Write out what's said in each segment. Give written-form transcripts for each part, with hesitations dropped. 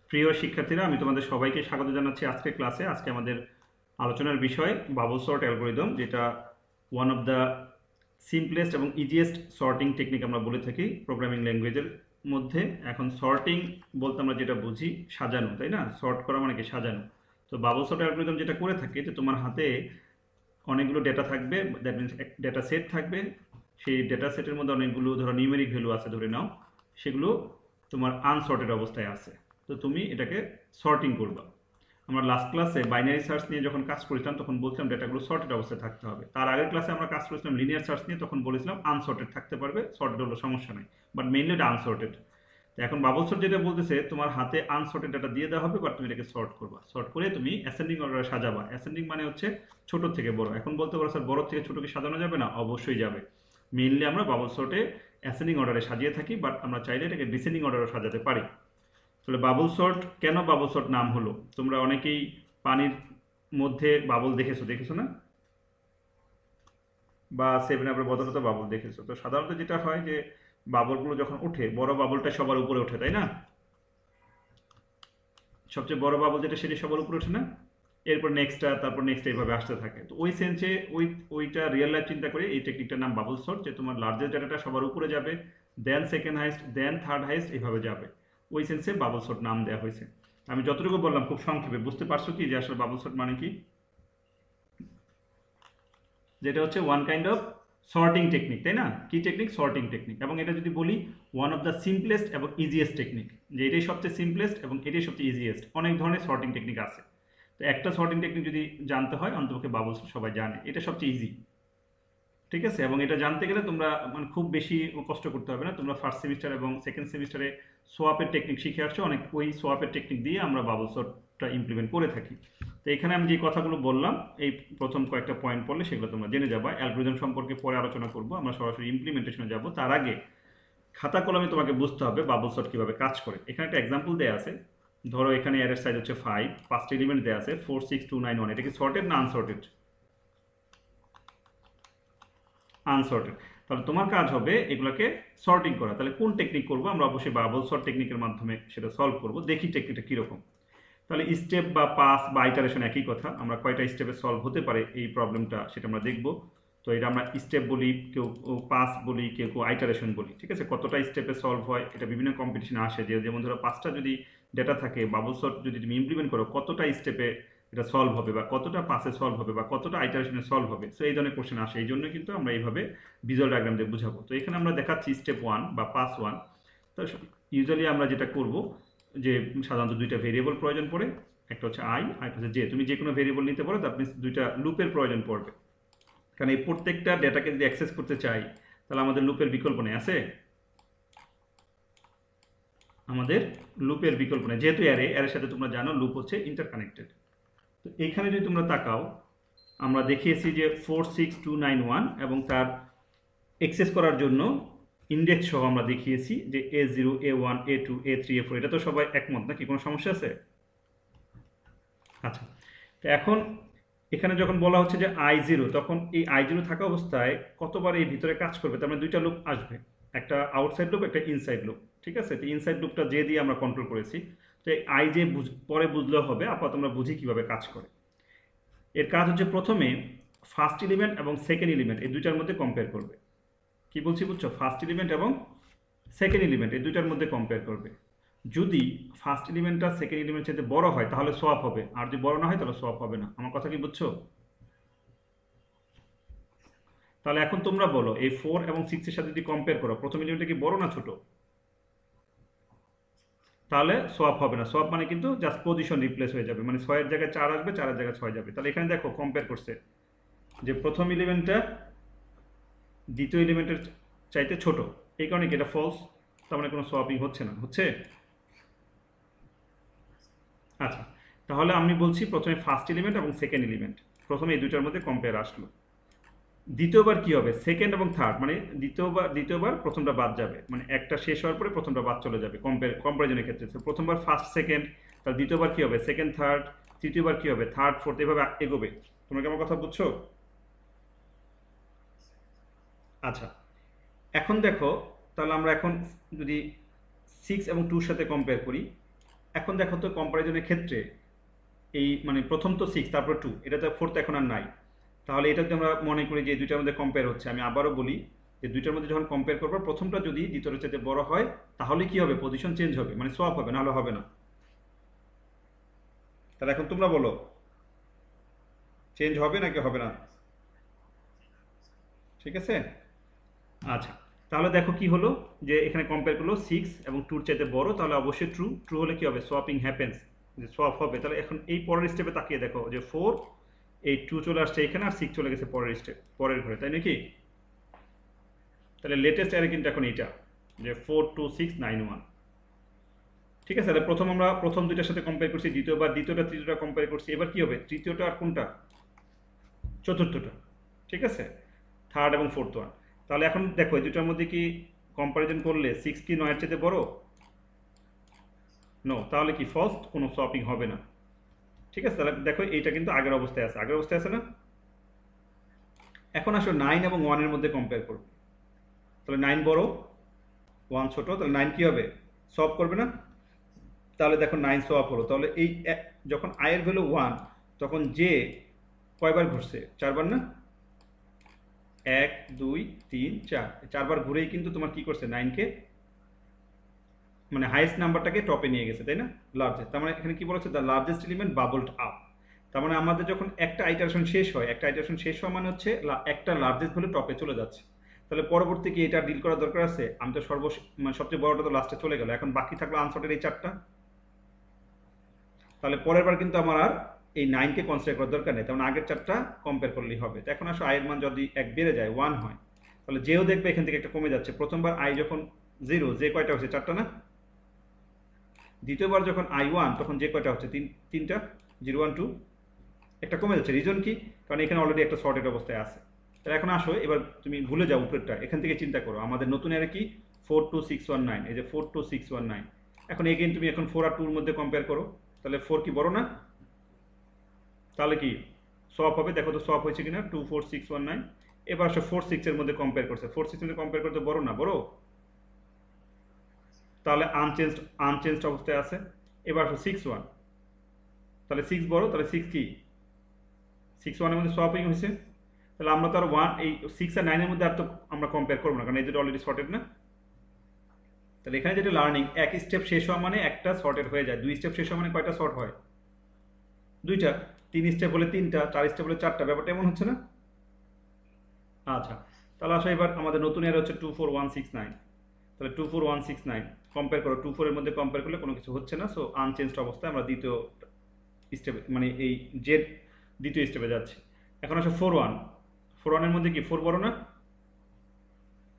প্রিয় শিক্ষার্থীরা, আমি তোমাদের সবাইকে স্বাগত জানাচ্ছি আজকের ক্লাসে। আজকে আমাদের আলোচনার বিষয় বাবল সর্ট অ্যালগরিদম, যেটা ওয়ান অফ দ্য সিম্পলেস্ট এবং ইজিয়েস্ট সর্টিং টেকনিক আমরা বলে থাকি প্রোগ্রামিং ল্যাঙ্গুয়েজের মধ্যে। এখন সর্টিং বলতে আমরা যেটা বুঝি সাজানো, তাই না? সর্ট করা মানে কি সাজানো। তো বাবল সর্ট অ্যালগরিদম যেটা করে থাকে যে তোমার হাতে অনেকগুলো ডেটা থাকবে, দ্যাট মিনস ডেটা সেট থাকবে। সেই ডেটা সেটের মধ্যে অনেকগুলো ধরো নিউমেরিক ভ্যালু আছে ধরে নাও, সেগুলো তোমার আনসর্টেড অবস্থায় আছে। তো তুমি এটাকে সর্টিং করবা। আমরা লাস্ট ক্লাসে বাইনারি সার্চ নিয়ে যখন কাজ করেছিলাম তখন বলছিলাম ডেটাগুলো সর্টেড অবস্থায় থাকতে হবে। তার আগের ক্লাসে আমরা কাজ করেছিলাম লিনিয়ার সার্চ নিয়ে, তখন বলেছিলাম আনসর্টেড থাকতে পারবে, সর্টেড হলো সমস্যা নেই, বাট মেইনলি এটা আনসর্টেড। তো এখন বাবল সর্ট যেটা বলতেছে, তোমার হাতে আনসর্টেড ডাটা দিয়ে দেওয়া হবে, বাট তুমি এটাকে সর্ট করবা। সর্ট করে তুমি অ্যাসেন্ডিং অর্ডারে সাজাবা। অ্যাসেন্ডিং মানে হচ্ছে ছোট থেকে বড়। এখন বলতে পারো স্যার বড় থেকে ছোট কি সাজানো যাবে না? অবশ্যই যাবে। মেইনলি আমরা বাবল সর্টে অ্যাসেন্ডিং অর্ডারে সাজিয়ে থাকি, বাট আমরা চাইলে এটাকে ডিসেন্ডিং অর্ডারও সাজাতে পারি। তাহলে বাবল সর্ট, কেন বাবল সর্ট নাম হলো? তোমরা অনেকেই পানির মধ্যে বাবল দেখেছো দেখেছো না? বা সেভেন আপের বোতলে তো বাবল দেখেছো। তো সাধারণত যেটা হয় যে বাবলগুলো যখন ওঠে, বড় বাবলটা সবার উপরে ওঠে, তাই না? সবচেয়ে বড় বাবল যেটা সেটা সবার উপরে ওঠে না? এরপর নেক্সটটা, তারপর নেক্সট, এইভাবে আসতে থাকে। তো ওই সেন্সে ওইটা রিয়েল লাইফ চিন্তা করে এই টেকনিকটার নাম বাবল সর্ট, যে তোমার লার্জেস্ট ডাটাটা সবার উপরে যাবে, দেন সেকেন্ড হাইস্ট, দেন থার্ড হাইস্ট, এইভাবে যাবে। ওই সেন্সে বাবল সর্ট নাম দেওয়া হয়েছে। আমি যতটুকু বললাম খুব সংক্ষেপে, বুঝতে পারছো কি যে আসলে বাবল সর্ট মানে কি? যেটা হচ্ছে one kind of sorting technique, তাই না? কি টেকনিক? Sorting technique. এবং এটা যদি বলি ওয়ান অফ দ্য সিম্পলেস্ট এবং ইজিয়েস্ট টেকনিক, যে এটাই সবচেয়ে সিম্পলেস্ট এবং এটাই সবচেয়ে ইজিয়েস্ট। অনেক ধরনের সর্টিং টেকনিক আছে, তো একটা সর্টিং টেকনিক যদি জানতে হয়, অন্তপক্ষে বাবল সর্ট সবাই জানে, এটা সবচেয়ে ইজি। ঠিক আছে? এবং এটা জানতে গেলে তোমরা মানে খুব বেশি কষ্ট করতে হবে না। তোমরা ফার্স্ট সেমিস্টার এবং সেকেন্ড সেমিস্টারে সোয়াপের টেকনিক শিখে আসছো অনেক, ওই সোয়াপের টেকনিক দিয়ে আমরা বাবল সর্টটা ইমপ্লিমেন্ট করে থাকি। তো এখানে আমি যে কথাগুলো বললাম, এই প্রথম কয়েকটা পয়েন্ট পড়লে সেগুলো তোমরা জেনে যাবা। অ্যালগরিদম সম্পর্কে পরে আলোচনা করবো, আমরা সরাসরি ইমপ্লিমেন্টেশনে যাব। তার আগে খাতা কলমে তোমাকে বুঝতে হবে বাবল সর্ট কীভাবে কাজ করে। এখানে একটা এক্সাম্পল দেওয়া আছে। ধরো এখানে অ্যারের সাইজ হচ্ছে 5, 5টা এলিমেন্ট দেওয়া আছে 4 6 2 9 1। এটা কি সর্টেড না আনসর্টেড? আনসর্টেড। তাহলে তোমার কাজ হবে এগুলোকে সর্টিং করা। তাহলে কোন টেকনিক করবো? আমরা অবশ্যই বাবল সর্ট টেকনিকের মাধ্যমে সেটা সলভ করব। দেখি টেকনিকটা কীরকম। তাহলে স্টেপ বা পাস বা আইটারেশন একই কথা। আমরা কয়টা স্টেপে সলভ হতে পারে এই প্রবলেমটা সেটা আমরা দেখব। তো এটা আমরা স্টেপ বলি, কেউ পাস বলি, কেউ আইটারেশন বলি। ঠিক আছে? কতটা স্টেপে সলভ হয় এটা বিভিন্ন কম্পিটিশনে আসে, যে যেমন ধরো 5টা যদি ডেটা থাকে, বাবল সর্ট যদি তুমি ইমপ্লিমেন্ট করো, কতটা স্টেপে এটা সলভ হবে, বা কতটা পাসে সলভ হবে, বা কতটা আইটারেশনে সলভ হবে। সো এই ধরনের কোশ্চেন আসে, এই জন্য কিন্তু আমরা এইভাবে ভিজুয়াল ডায়াগ্রাম দিয়ে বুঝাবো। তো এখানে আমরা দেখাচ্ছি স্টেপ 1 বা পাস 1। তো ইউজুয়ালি আমরা যেটা করব, যে সাধারণত দুইটা ভেরিয়েবল প্রয়োজন পড়ে, একটা হচ্ছে আই আর একটা হচ্ছে জে। তুমি যে কোনো ভেরিয়েবল নিতে পারো, তার মিনস দুইটা লুপের প্রয়োজন পড়বে। কারণ এই প্রত্যেকটা ডেটাকে যদি অ্যাক্সেস করতে চাই, তাহলে আমাদের লুপের বিকল্প নেই। আছে আমাদের লুপের বিকল্প নেই, যেহেতু অ্যারের সাথে তোমরা জানো লুপ হচ্ছে ইন্টারকানেক্টেড। তো এইখানে যদি তোমরা তাকাও, আমরা দেখিয়েছি যে 4 6 2 9 1, এবং তার অ্যাক্সেস করার জন্য ইন্ডেক্স সহ আমরা দেখিয়েছি যে A0 A1 A2 A3 A4। এটা তো সবাই একমত নাকি? কোনো সমস্যা আছে? আচ্ছা, তো এখন এখানে যখন বলা হচ্ছে যে I0, তখন এই I0 থাকা অবস্থায় কতবার এই ভিতরে কাজ করবে? তার মানে দুইটা লুপ আসবে, একটা আউটসাইড লুপ, একটা ইনসাইড লুপ। ঠিক আছে? তো ইনসাইড লুপটা যে দিয়ে আমরা কন্ট্রোল করেছি। তো এই আই যে পরে বুঝলেও হবে, আপাতত আমরা বুঝি কিভাবে কাজ করে। এর কাজ হচ্ছে প্রথমে ফার্স্ট এলিমেন্ট এবং সেকেন্ড এলিমেন্ট এই দুইটার মধ্যে কম্পেয়ার করবে। কি বলছি বুঝছো? ফার্স্ট এলিমেন্ট এবং সেকেন্ড এলিমেন্ট এই দুইটার মধ্যে কম্পেয়ার করবে। যদি ফার্স্ট এলিমেন্টটা সেকেন্ড এলিমেন্ট চাইতে বড় হয় তাহলে সোয়াপ হবে, আর যদি বড় না হয় তাহলে সোয়াপ হবে না। আমার কথা কি বুঝছো? তাহলে এখন তোমরা বলো, এই 4 এবং 6 এর সাথে যদি কম্পেয়ার করো, প্রথম এলিমেন্টটা কি বড় না ছোট? তাহলে সোয়াপ হবে না। সোয়াপ মানে কিন্তু জাস্ট পজিশন রিপ্লেস হয়ে যাবে, মানে 6 এর জায়গায় 4 আসবে, 4 এর জায়গায় 6 যাবে। তাহলে এখানে দেখো কম্পেয়ার করছে যে প্রথম এলিমেন্টটা দ্বিতীয় এলিমেন্টের চাইতে ছোট, এই কারণে কি এটা ফলস। তার মানে কোনো সোয়াপিং হচ্ছে না। হচ্ছে? আচ্ছা, তাহলে আমি বলছি প্রথমে ফার্স্ট এলিমেন্ট এবং সেকেন্ড এলিমেন্ট, প্রথমে এই দুইটার মধ্যে কম্পেয়ার আসলো। দ্বিতীয়বার কি হবে? সেকেন্ড এবং থার্ড, মানে দ্বিতীয়বার প্রথমটা বাদ যাবে, মানে একটা শেষ হওয়ার পরে প্রথমটা বাদ চলে যাবে কম্পারিজনের ক্ষেত্রে। প্রথমবার ফার্স্ট সেকেন্ড, তার দ্বিতীয়বার কি হবে? সেকেন্ড থার্ড, তৃতীয়বার কি হবে? থার্ড ফোর্থ, এভাবে এগোবে। তোমরা কি আমার কথা বুঝছো? আচ্ছা, এখন দেখো, তাহলে আমরা এখন যদি 6 এবং 2 সাথে কম্পেয়ার করি, এখন দেখো তো কম্পারিজনের ক্ষেত্রে এই মানে প্রথম তো 6 তারপর 2, এটা তো 4 এখন আর নাই। তাহলে এটা যদি আমরা মনে করি যে এই দুইটার মধ্যে কম্পেয়ার হচ্ছে, আমি আবারও বলি যে দুইটার মধ্যে যখন কম্পেয়ার করবো প্রথমটা যদি দ্বিতীয়টার চাইতে বড় হয় তাহলে কি হবে, পজিশন চেঞ্জ হবে, মানে সোয়াপ হবে, নাহলে হবে না। তাহলে এখন তোমরা বলো চেঞ্জ হবে নাকি হবে না? ঠিক আছে, আচ্ছা। তাহলে দেখো কি হলো, যে এখানে কম্পেয়ার করলো 6 এবং 2 চাইতে বড়, তাহলে অবশ্যই ট্রু। ট্রু হলে কি হবে, সোয়াপিং হ্যাপেন্স, যে সোয়াপ হবে। তাহলে এখন এই পরের স্টেপে তাকিয়ে দেখো যে 4, এই 2 চলে আসছে এখানে, আর 6 চলে গেছে পরের স্টেপ, পরের ঘরে, তাই নাকি? তাহলে লেটেস্ট অ্যারে কিন্তু এখন এইটা, যে 4 2 6 9 1। ঠিক আছে, তাহলে প্রথম আমরা প্রথম দুইটার সাথে কম্পেয়ার করছি, দ্বিতীয়বার দ্বিতীয়টা তৃতীয়টা কম্পেয়ার করছি, এবার কি হবে, তৃতীয়টা আর কোনটা, চতুর্থটা। ঠিক আছে, থার্ড এবং ফোর্থ ওয়ান। তাহলে এখন দেখো এই দুটার মধ্যে কি কম্পারিজন করলে 6 কি 9 এর চাইতে বড়? নো, তাহলে কি ফলস, কোনো সোয়াপিং হবে না। ঠিক আছে, তাহলে দেখো এইটা কিন্তু আগের অবস্থায় আছে, আগের অবস্থায় আছে না? এখন আসো 9 এবং 1 এর মধ্যে কম্পেয়ার করবো। তাহলে 9 বড়, 1 ছোট, তাহলে 9 কি হবে, সোয়াপ করবে না? তাহলে দেখো 9 সোয়াপ হলো। তাহলে এই যখন i এর ভ্যালু 1, তখন যে কয়বার ঘুরছে, 4 বার না? 1 2 3 4, 4 বার ঘুরেই কিন্তু তোমার কি করছে, 9 কে মানে হাইয়েস্ট নাম্বারটাকে টপে নিয়ে গেছে, তাই না? লার্জেস্ট, তার মানে এখানে কি বলেছে, দ্য লার্জেস্ট এলিমেন্ট বাবলড আপ। তার মানে আমাদের যখন একটা আইটারেশন শেষ হয়, একটা আইটারেশন শেষ হওয়া মানে হচ্ছে একটা লার্জেস্ট ভ্যালু টপে চলে যাচ্ছে। তাহলে পরবর্তী কি এটা ডিল করার দরকার আছে? আমি তো মানে সবচেয়ে বড়টা তো লাস্টে চলে গেল, এখন বাকি থাকলো আনসর্টেড এই 4টা। তাহলে পরের বার কিন্তু আমার আর এই 9কে কনসিডার করার দরকার নেই, তেমন আগের 4টা কম্পেয়ার করলেই হবে। তো এখন আসো আয়ের মান যদি 1 বেড়ে যায়, 1 হয়, তাহলে যেও দেখবে এখান থেকে একটা কমে যাচ্ছে। প্রথমবার আই যখন 0, যে কয়টা হচ্ছে, 4টা না? দ্বিতীয়বার যখন i1, তখন যে কয়টা হচ্ছে, তিনটা, 0 1 2, একটা কমে যাচ্ছে। রিজন কি, কারণ এখানে অলরেডি একটা সর্টেড অবস্থায় আছে। তাহলে এখন আসো এবার তুমি ভুলে যাও উপরেরটা, এখান থেকে চিন্তা করো আমাদের নতুন এর কি 4 2 6 1 9, এই যে 4 2 6 1 9। এখন এগেইন তুমি এখন 4 আর 2 এর মধ্যে কম্পেয়ার করো, তাহলে 4 কি বড় না? তাহলে কি সোয়াপ হবে, দেখো তো সোয়াপ হয়েছে কিনা, 2 4 6 1 9। এবার আসো 4 6 এর মধ্যে কম্পেয়ার করছে, 4 6 এর মধ্যে কম্পেয়ার করতে বড় না, বড়? তাহলে আনচেঞ্জড অবস্থায় আছে। এবার আসো 6 1, তাহলে 6 বড়, তাহলে 6 কি 6 1 এর মধ্যে সোয়াপিং হয়েছে। তাহলে আমরা তো আর 1 এই 6 আর 9 এর মধ্যে আর তো আমরা কম্পেয়ার করবো না, কারণ এই দুটো অলরেডি সর্টেড না। তাহলে এখানে যেটা লার্নিং, এক স্টেপ শেষ হওয়া মানে একটা সর্টেড হয়ে যায়, 2 স্টেপ শেষ হওয়া মানে কয়টা সর্ট হয়, 2টা। 3 স্টেপ হলে 3টা, 4 স্টেপ হলে 4টা, ব্যাপারটা এমন হচ্ছে না? আচ্ছা, তাহলে আসো এবার আমাদের নতুন এর হচ্ছে 2 4 1 6 9। তাহলে 2 4 1 6 9 কম্পেয়ার করো, 2 4 এর মধ্যে কম্পেয়ার করলে কোনো কিছু হচ্ছে না, সো আনচেঞ্জড অবস্থায় আমরা দ্বিতীয় স্টেপে, মানে এই জেড দ্বিতীয় স্টেপে যাচ্ছি। এখন আসো 4 1, 4 1 এর মধ্যে কি 4 বড় না?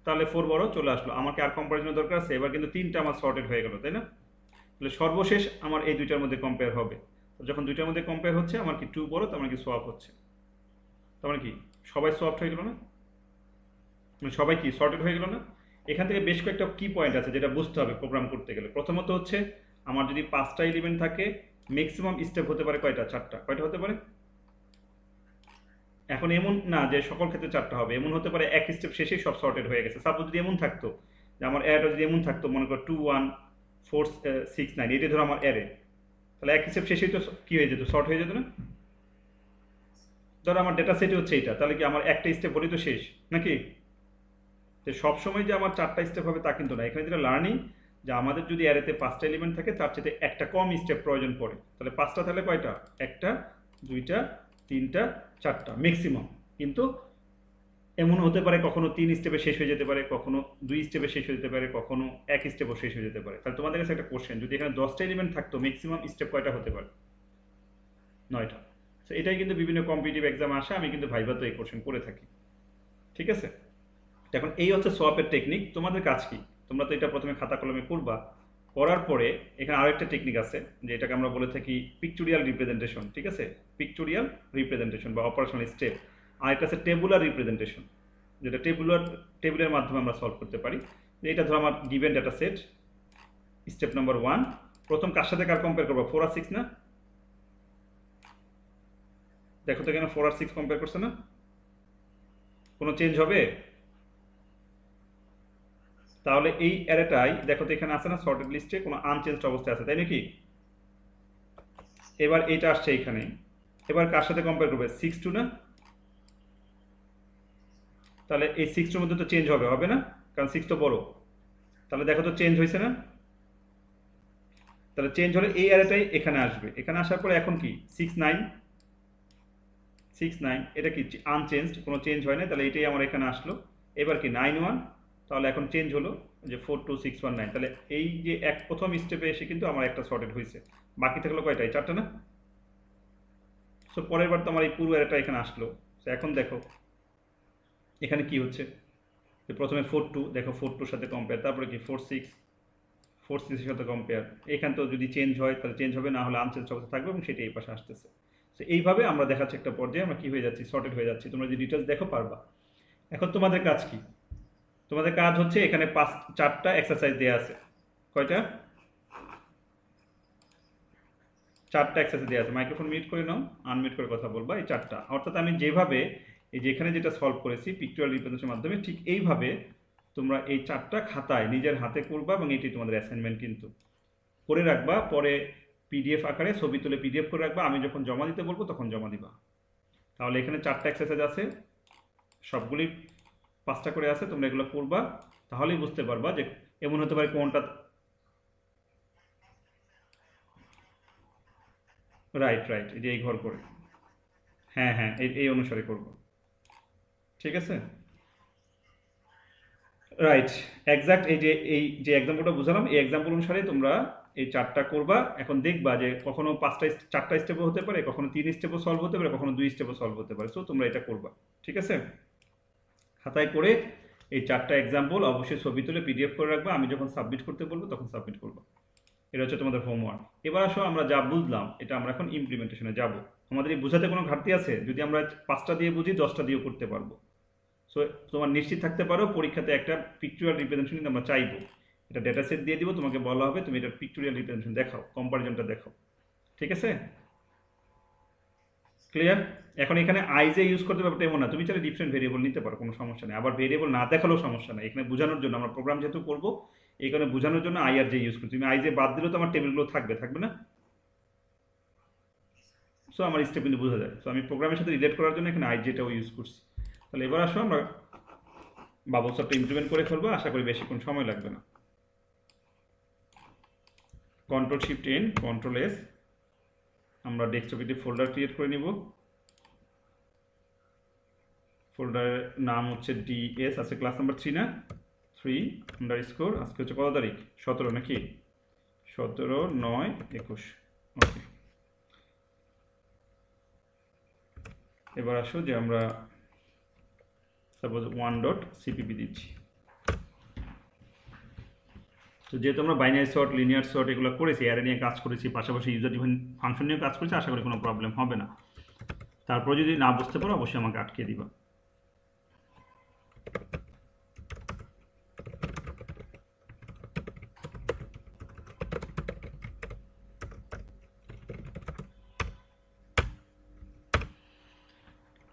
তাহলে 4 বড়, চলে আসলো। আমাকে আর কম্পারিজনের দরকার আছে, এবার কিন্তু 3টা আমার সর্টেড হয়ে গেল, তাই না? তাহলে সর্বশেষ আমার এই দুইটার মধ্যে কম্পেয়ার হবে। যখন দুইটার মধ্যে কম্পেয়ার হচ্ছে, আমার কি 2 বড়, তার মানে কি সোয়াপ হচ্ছে, তার মানে কি সবাই সোয়াপ হয়ে গেল না, মানে সবাই কি সর্টেড হয়ে গেল না? এখান থেকে বেশ কয়েকটা কি পয়েন্ট আছে যেটা বুঝতে হবে প্রোগ্রাম করতে গেলে। প্রথমত হচ্ছে আমার যদি 5টা এলিমেন্ট থাকে, ম্যাক্সিমাম স্টেপ হতে পারে কয়টা, 4টা। কয়টা হতে পারে? এখন এমন না যে সকল ক্ষেত্রে 4টা হবে, এমন হতে পারে এক স্টেপ শেষেই সব সর্টেড হয়ে গেছে। সাপোজ যদি এমন থাকতো যে আমার অ্যারেটা যদি এমন থাকতো, মনে করো 2 1 4 6 9, এটা ধরো আমার অ্যারে, তাহলে এক স্টেপ শেষেই তো কি হয়ে যেত, শর্ট হয়ে যেত না? ধরো আমার ডেটা সেট হচ্ছে এটা, তাহলে কি আমার একটা স্টেপ হলেই তো শেষ নাকি? যে সবসময় যে আমার 4টা স্টেপ হবে তা কিন্তু না। এখানে যেটা লার্নিং, যে আমাদের যদি অ্যারেতে 5টা এলিমেন্ট থাকে, তার চেয়ে একটা কম স্টেপ প্রয়োজন পড়ে। তাহলে 5টা তাহলে কয়টা, একটা, দুইটা, তিনটা, 4টা ম্যাক্সিমাম। কিন্তু এমন হতে পারে কখনো 3 স্টেপে শেষ হয়ে যেতে পারে, কখনো 2 স্টেপে শেষ হয়ে যেতে পারে, কখনো এক স্টেপও শেষ হয়ে যেতে পারে। তাহলে তোমাদের কাছে একটা কোশ্চেন, যদি এখানে 10টা এলিমেন্ট থাকতো, ম্যাক্সিমাম স্টেপ কয়টা হতে পারে? 9টা। তো এটাই কিন্তু বিভিন্ন কম্পিটিটিভ এক্সাম আসে, আমি কিন্তু ভাইভাতে এই কোশ্চেন করে থাকি। ঠিক আছে, এখন এই হচ্ছে সোয়াপের টেকনিক। তোমাদের কাজ কি, তোমরা তো এটা প্রথমে খাতা কলমে করবা, করার পরে এখানে আরেকটা টেকনিক আছে, যে এটাকে আমরা বলে থাকি পিকচুরিয়াল রিপ্রেজেন্টেশন। ঠিক আছে, পিকচুরিয়াল রিপ্রেজেন্টেশন বা অপারেশনাল স্টেপ। আর এটা আছে টেবুলার রিপ্রেজেন্টেশন, যেটা টেবিলের মাধ্যমে আমরা সলভ করতে পারি। এটা ধরো আমার given data set, step number 1, প্রথম কার সাথে কার কম্পেয়ার করবো, 4 আর 6 না? দেখো তো এখানে 4 আর 6 কম্পেয়ার করছে না, কোনো চেঞ্জ হবে? তাহলে এই অ্যারেটাই দেখো তো এখানে আছে না সর্টেড লিস্টে, কোনো আনচেঞ্জড অবস্থায় আছে, তাই নাকি? এবার এটা আসছে এখানে, এবার কার সাথে কম্পেয়ার করবে? 6 2 না? তাহলে এই 6 মধ্যে তো চেঞ্জ হবে, হবে না? কারণ 6 তো বড়। তাহলে দেখো তো চেঞ্জ হয়েছে না? তাহলে চেঞ্জ হলে এই অ্যারেটাই এখানে আসবে, এখানে আসার পরে এখন কি 6 9 এটা কি আনচেঞ্জড, কোনো চেঞ্জ হয় না, তাহলে এটাই আমার এখানে আসলো। এবার কি 9 1, তাহলে এখন চেঞ্জ হলো যে 4 2 6 1 9, তাহলে এই যে প্রথম স্টেপে এসে কিন্তু আমার একটা সর্টেড হয়েছে, বাকি থাকলো কয়টা? এই 4টা না? সো পরের বার তো আমার এই পুরো অ্যারেটা এখানে আসলো। তো এখন দেখো এখানে কি হচ্ছে, যে প্রথমে 4 2, দেখো 4 2 সাথে কম্পেয়ার, তারপরে কি 4 6 এর সাথে কম্পেয়ার, এখান তো যদি চেঞ্জ হয় তাহলে চেঞ্জ হবে, না হলে আনচেঞ্জ অবস্থা থাকবে এবং সেটা এই পাশে আসতেছে। তো এইভাবে আমরা দেখাচ্ছি একটা পর্যায়ে আমরা কি হয়ে যাচ্ছি, সর্টেড হয়ে যাচ্ছি। তোমরা যদি ডিটেলস দেখো পারবা। এখন তোমাদের কাজ কি? তোমাদের কাজ হচ্ছে এখানে 4টা এক্সারসাইজ দেওয়া আছে। কয়টা? 4টা এক্সারসাইজ দেওয়া আছে। মাইক্রোফোন মিউট করে নাও, আনমিউট করে কথা বলবা। এই 4টা, অর্থাৎ আমি যেভাবে এই যে এখানে যেটা সলভ করেছি পিকচুয়াল রিপ্রেজেন্টেশনের মাধ্যমে, ঠিক এইভাবে তোমরা এই 4টা খাতায় নিজের হাতে করবা এবং এটি তোমাদের অ্যাসাইনমেন্ট কিন্তু করে রাখবা। পরে পিডিএফ আকারে ছবি তুলে পিডিএফ করে রাখবা, আমি যখন জমা দিতে বলবো তখন জমা দিবা। তাহলে এখানে 4টা এক্সারসাইজ আছে, সবগুলি 5টা করে আছে, তোমরা এগুলো করবা, তাহলেই বুঝতে পারবা যে এমন হতে পারে কোনটা রাইট রাইট, এই যে এই ঘর করে, হ্যাঁ হ্যাঁ এই অনুসারে করব, ঠিক আছে? রাইট, এক্সাক্ট এই যে এক্সাম্পলটা বুঝালাম, এই এক্সাম্পল অনুসারে তোমরা এই 4টা করবা। এখন দেখবা যে কখনো 4টা স্টেপও হতে পারে, কখনো 3 স্টেপও সলভ হতে পারে, কখনো 2 স্টেপও সলভ হতে পারে। সো তোমরা এটা করবা, ঠিক আছে? খাতায় করে এই 4টা এক্সাম্পল অবশ্যই ছবি তুলে পিডিএফ করে রাখবা, আমি যখন সাবমিট করতে বলবো তখন সাবমিট করবা। এটা হচ্ছে তোমাদের হোমওয়ার্ক। এবার আসো আমরা যা বুঝলাম এটা আমরা এখন ইমপ্লিমেন্টেশনে যাব। আমাদের এই বোঝাতে কোনো ঘাটতি আছে? যদি আমরা 5টা দিয়ে বুঝি 10টা দিয়েও করতে পারবো। সো তোমার নিশ্চিত থাকতে পারো পরীক্ষাতে একটা পিকচুয়াল রিপ্রেজেন্টেশন কিন্তু আমরা চাইবো। এটা ডেটা সেট দিয়ে দিব, তোমাকে বলা হবে তুমি এটা পিকচুয়াল রিপ্রেজেন্টেশন দেখাও, কম্পারিজনটা দেখাও, ঠিক আছে? ক্লিয়ার? এখন এখানে আই যে ইউজ করতে পারবে এমন না, তুমি চাইলে ডিফারেন্ট ভেরিয়েবল নিতে পারো, কোনো সমস্যা নেই। আবার ভেরিয়েবল না দেখালেও সমস্যা নেই, এখানে বোঝানোর জন্য আমরা প্রোগ্রাম যেহেতু করবো এই কারণে বোঝানোর জন্য আই আর যে ইউজ করি। তুমি আই যে বাদ দিলেও তো আমার টেবিলগুলো থাকবে, থাকবে না? সো আমার স্টেপ কিন্তু বোঝা যায়। সো আমি প্রোগ্রামের সাথে রিলেট করার জন্য এখানে আই যেটাও ইউজ করছি। তাহলে এবার আসো আমরা বাবল সফটটা ইমপ্লিমেন্ট করে ফেলবো, আশা করি বেশিক্ষণ সময় লাগবে না। Control shift N, control S, আমরা ডেস্কটপে একটি ফোল্ডার ক্রিয়েট করে নিব। ফোল্ডারের নাম হচ্ছে ডিএস, আছে ক্লাস নাম্বার 3 না? 3 আন্ডারস্কোর, আজকে হচ্ছে কত তারিখ? 17 নাকি? 17/9/21। ওকে, এবার আসো যে আমরা সাপোজ 1.cpp দিচ্ছি। তো যেহেতু আমরা বাইনারি সর্ট, লিনিয়ার সর্ট এগুলো করেছি, অ্যারে নিয়ে কাজ করেছি, পাশাপাশি ইউজার ডিফাইন ফাংশন নিয়ে কাজ করেছি, আশা করি কোনো প্রবলেম হবে না। তারপরে যদি না বুঝতে পারো অবশ্যই আমাকে আটকে দিবা।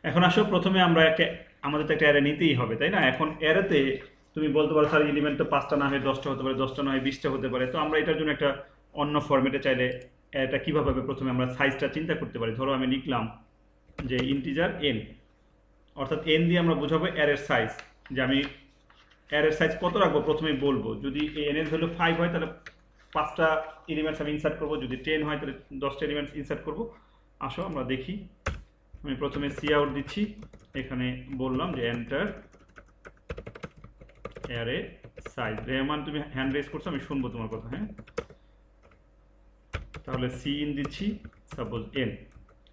এখন আসো প্রথমে আমরা আমাদের তো একটা অ্যারে নিতেই হবে, তাই না? এখন অ্যারেতে তুমি বলতে পারো স্যার এলিমেন্ট তো 5টা না হয় 10টা হতে পারে, 10টা না হয় 20টা হতে পারে। তো আমরা এটার জন্য একটা অন্য ফরম্যাটে চাইলে এটা কীভাবে হবে, প্রথমে আমরা সাইজটা চিন্তা করতে পারি। ধরো আমি লিখলাম যে ইন্টিজার এন, অর্থাৎ এন দিয়ে আমরা বোঝাবো অ্যারের সাইজ, যে আমি অ্যারের সাইজ কত রাখবো প্রথমেই বলবো। যদি এন এর ভ্যালু 5 হয় তাহলে 5টা এলিমেন্টস আমি ইনসার্ট করবো, যদি 10 হয় তাহলে 10টা এলিমেন্টস ইনসার্ট করবো। আসো আমরা দেখি। আমি প্রথমে সি আউট দিচ্ছি, এখানে বললাম যে এন্টার অ্যারে সাইজ। রেহমান তুমি হ্যান্ড রেজ করছো, আমি শুনবো তোমার কথা, হ্যাঁ? তাহলে সি ইন দিচ্ছি, সাপোজ এন।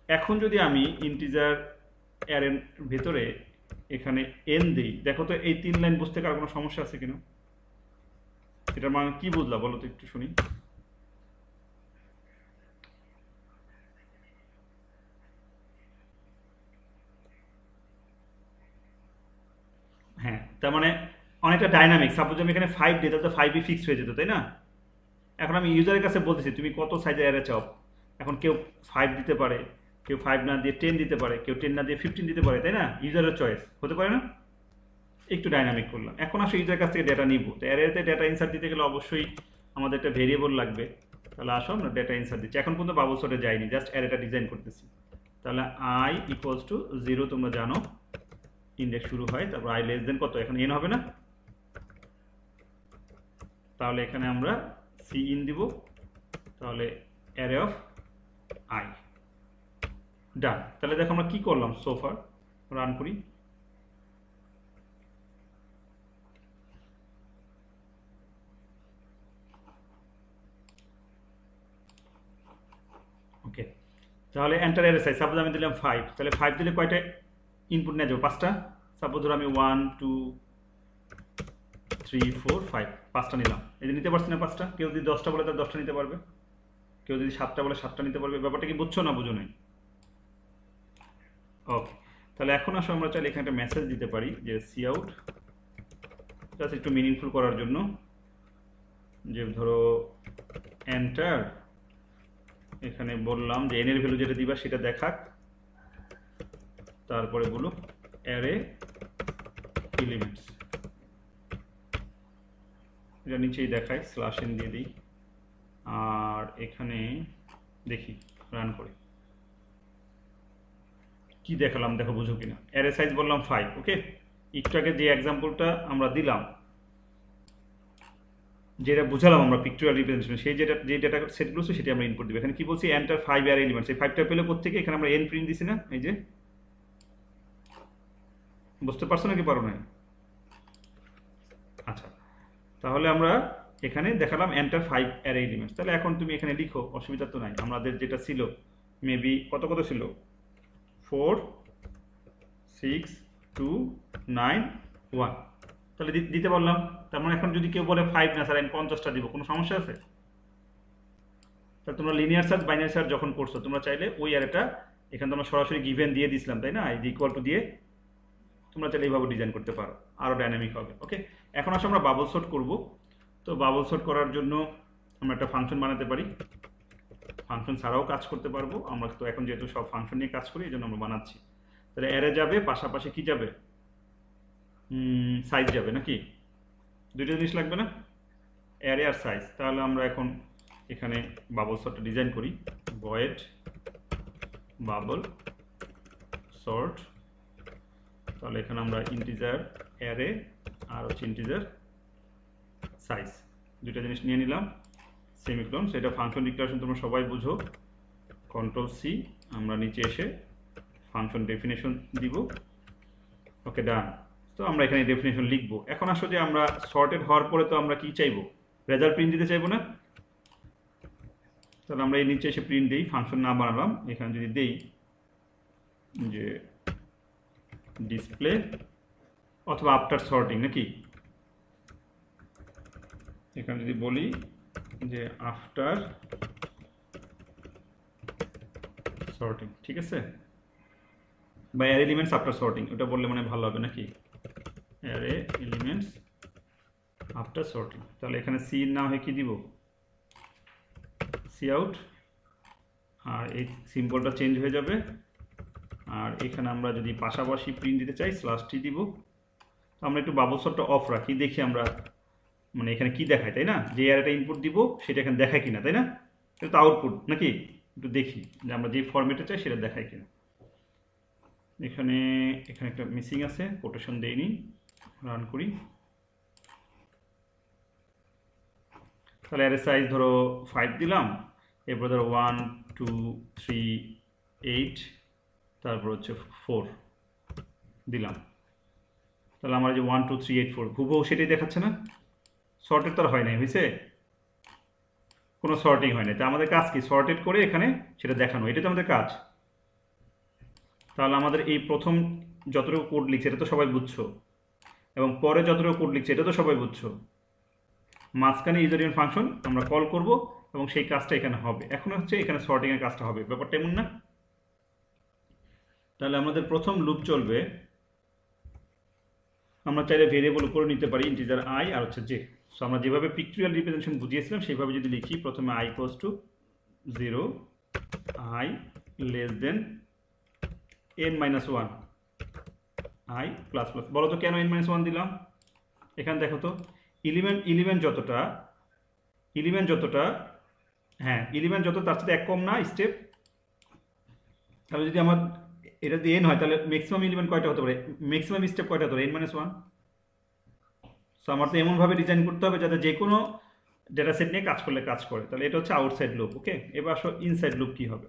এখন যদি আমি ইন্টিজার অ্যারের ভেতরে এখানে এন দিই, দেখো তো এই 3 লাইন বুঝতে কার কোনো সমস্যা আছে কিনা? এটার মানে কি বুঝলা বলো তো একটু শুনি। হ্যাঁ, তার মানে অনেকটা ডাইনামিক। সাপোজ আমি এখানে 5 দিই তাহলে তো 5ই ফিক্সড হয়ে যেত, তাই না? এখন আমি ইউজারের কাছে বলতেছি তুমি কত সাইজের অ্যারে চাও। এখন কেউ 5 দিতে পারে, কেউ 5 না দিয়ে 10 দিতে পারে, কেউ 10 না দিয়ে 15 দিতে পারে, তাই না? ইউজারের চয়েস হতে পারে না? একটু ডাইনামিক করলাম। এখন আসলে ইউজারের কাছ থেকে ডেটা নিব, তো অ্যারেতে ডেটা ইনসার্ট দিতে গেলে অবশ্যই আমাদের একটা ভেরিয়েবল লাগবে। তাহলে আসো আমরা ডেটা ইনসার্ট দিচ্ছি। এখন পর্যন্ত বাবল সর্টে যাইনি, জাস্ট অ্যারেটা ডিজাইন করতেছি। তাহলে i ইকুয়ালস টু 0 তোমরা জানো ইন্ডেক্স শুরু হয়, তারপর i লেস দেন কত, এখন n হবে না? তাহলে এখানে আমরা c ইন দিব, তাহলে অ্যারে অফ i ডান। তাহলে দেখো আমরা কি করলাম সোফার, রান করি। ওকে, তাহলে এন্টার অ্যারে সাইজ সাপোজ আমি দিলাম 5, তাহলে 5 দিলে কয়টা ইনপুট নিয়ে যাবো? 5টা। সাপোজ ধরো আমি 1 2 3 4 5 5টা নিলাম। এই যে নিতে পারছি না 5টা? কেউ যদি 10টা বলে তার 10টা নিতে পারবে, কেউ যদি 7টা বলে 7টা নিতে পারবে। ব্যাপারটা কি বুঝছো না বুঝো নাই? ওকে, তাহলে এখন আসো আমরা চাইলে এখানে একটা মেসেজ দিতে পারি যে সি আউট, জাস্ট একটু মিনিংফুল করার জন্য, যে ধরো এন্টার, এখানে বললাম যে এন এর ভ্যালু যেটা দিবা সেটা দেখাক, তারপরে বলো অ্যারে এলিমেন্টস, এটা নিচেই দেখায় স্ল্যাশ এন দিয়ে দিই। আর এখানে দেখি রান করে কি দেখালাম, দেখো বুঝো কিনা। অ্যারে সাইজ বললাম 5। ওকে, একটু আগে যে এক্সাম্পলটা আমরা দিলাম, যেটা বুঝালাম আমরা পিকচুয়াল রিপ্রেজেন্টেশন, সেই যে ডেটা সেটগুলো সেটা আমরা ইনপুট দিব। এখানে কি বলছি, এন্টার 5 অ্যারে এলিমেন্টস। এই 5টা পেলে কোত্থেকে? এখানে আমরা এন প্রিন্ট দিছি না, এই যে। বুঝতে পারছো নাকি পারো না? আচ্ছা, তাহলে আমরা এখানে দেখালাম এন্টার 5 অ্যারে এলিমেন্টস। তাহলে এখন তুমি এখানে লিখো, অসুবিধা তো নাই। আমাদের যেটা ছিল মেবি কত কত ছিল, 4 6 2 9 1, তাহলে দিতে পারলাম। তার মানে এখন যদি কেউ বলে 5 না স্যার আমি 50টা দিব, কোনো সমস্যা আছে? তাহলে তোমরা লিনিয়ার সার্চ বাইনারি সার্চ যখন করছো, তোমরা চাইলে ওই অ্যারেটা এখানে তোমরা সরাসরি গিভেন দিয়ে দিছিলাম, তাই না? এই যে ইকুয়াল টু দিয়ে তোমরা চাইলে এইভাবে ডিজাইন করতে পারো, আরও ডাইনামিক হবে। ওকে, এখন আসলে আমরা বাবল সর্ট করব। তো বাবল সর্ট করার জন্য আমরা একটা ফাংশন বানাতে পারি, ফাংশন ছাড়াও কাজ করতে পারবো। আমরা তো এখন যেহেতু সব ফাংশন নিয়ে কাজ করি, এই জন্য আমরা বানাচ্ছি। তাহলে অ্যারে যাবে, পাশাপাশি কি যাবে, সাইজ যাবে নাকি? দুইটা জিনিস লাগবে না, অ্যারে আর সাইজ। তাহলে আমরা এখন এখানে বাবল সর্টটা ডিজাইন করি, ভয়েড বাবল সর্ট। তাহলে এখানে আমরা ইন্টিজার অ্যারে আর হচ্ছে ইন্টিজার সাইজ, দুইটা জিনিস নিয়ে নিলাম, সেমিকোলন। সেটা ফাংশন ডিক্লারেশন তোমরা সবাই বুঝো, কন্ট্রোল সি, আমরা নিচে এসে ফাংশন ডেফিনেশন দিব। ওকে ডান। তো আমরা এখানে ডেফিনেশন লিখবো। এখন আসলে যে আমরা সর্টেড হওয়ার পরে তো আমরা কি চাইবো, রেজাল্ট প্রিন্ট দিতে চাইবো না? তাহলে আমরা এই নিচে এসে প্রিন্ট দিই, ফাংশন না বানালাম। এখানে যদি দেই যে ডিসপ্লে অথবা আফটার সর্টিং নাকি, এখানে যদি বলি যে আফটার সর্টিং, ঠিক আছে? বা অ্যারে এলিমেন্টস আফটার সর্টিং, ওটা বললে মানে ভালো হবে নাকি, অ্যারে এলিমেন্টস আফটার সর্টিং। তাহলে এখানে সি না হয়ে কি দিব, সি আউট, আর এই সিম্বলটা চেঞ্জ হয়ে যাবে। আর এখানে আমরা যদি পাশাপাশি প্রিন্ট দিতে চাই স্ল্যাশ টি দিব। আমরা একটু বাবল সর্টটা অফ রাখি, দেখি আমরা মানে এখানে কি দেখায়, তাই না? যে অ্যারেটা ইনপুট দিব সেটা এখানে দেখায় কিনা, তাই না? এটা তো আউটপুট নাকি, একটু দেখি যে আমরা যে ফরম্যাটে চাই সেটা দেখায় কিনা। এখানে একটা মিসিং আছে, কোটেশন দেইনি, রান করি। তাহলে অ্যারে সাইজ ধরো 5 দিলাম, এরপর ধরো 1 2 3 8, তারপর হচ্ছে 4 দিলাম। তাহলে আমার যে 1 2 3 8 4 হুবহু সেটাই দেখাচ্ছে না? সর্টেড তো আর হয় নাই, হয়েছে? কোনো সর্টিং হয় নাই। তা আমাদের কাজ কি, সর্টেড করে এখানে সেটা দেখানো, এটাই তো আমাদের কাজ। তাহলে আমাদের এই প্রথম যতটুকু কোড লিখছে এটা তো সবাই বুঝছো, এবং পরে যতটুকু কোড লিখছে এটা তো সবাই বুঝছো। মাঝখানে ইউজার ফাংশন আমরা কল করব এবং সেই কাজটা এখানে হবে। এখন হচ্ছে এখানে সর্টিং এর কাজটা হবে, ব্যাপারটা এমন না? তাহলে আমাদের প্রথম লুপ চলবে, আমরা চাইলে ভেরিয়েবল উপরে নিতে পারি ইন্টিজার আই আর হচ্ছে জে। সো আমরা যেভাবে পিকচুয়াল রিপ্রেজেন্টেশন বুঝিয়েছিলাম সেইভাবে যদি লিখি, প্রথমে I equals to 0, I less than n-1, I plus plus. বলো তো কেন n-1 দিলাম? এখানে দেখো তো, এলিমেন্ট যতটা হ্যাঁ, এলিমেন্ট যত তার সাথে এক কম না স্টেপ, তাহলে যদি আমার এটা যদি এন হয় তাহলে ম্যাক্সিমাম এলিমেন্ট কয়টা হতে পারে, ম্যাক্সিমাম স্টেপ কয়টা হতে পারে, n-1। সো আমার তো এমনভাবে ডিজাইন করতে হবে যাতে যে কোনো ডেটা সেট নিয়ে কাজ করলে কাজ করে। তাহলে এটা হচ্ছে আউটসাইড লুপ। ওকে, এবার আসো ইনসাইড লুপ কি হবে।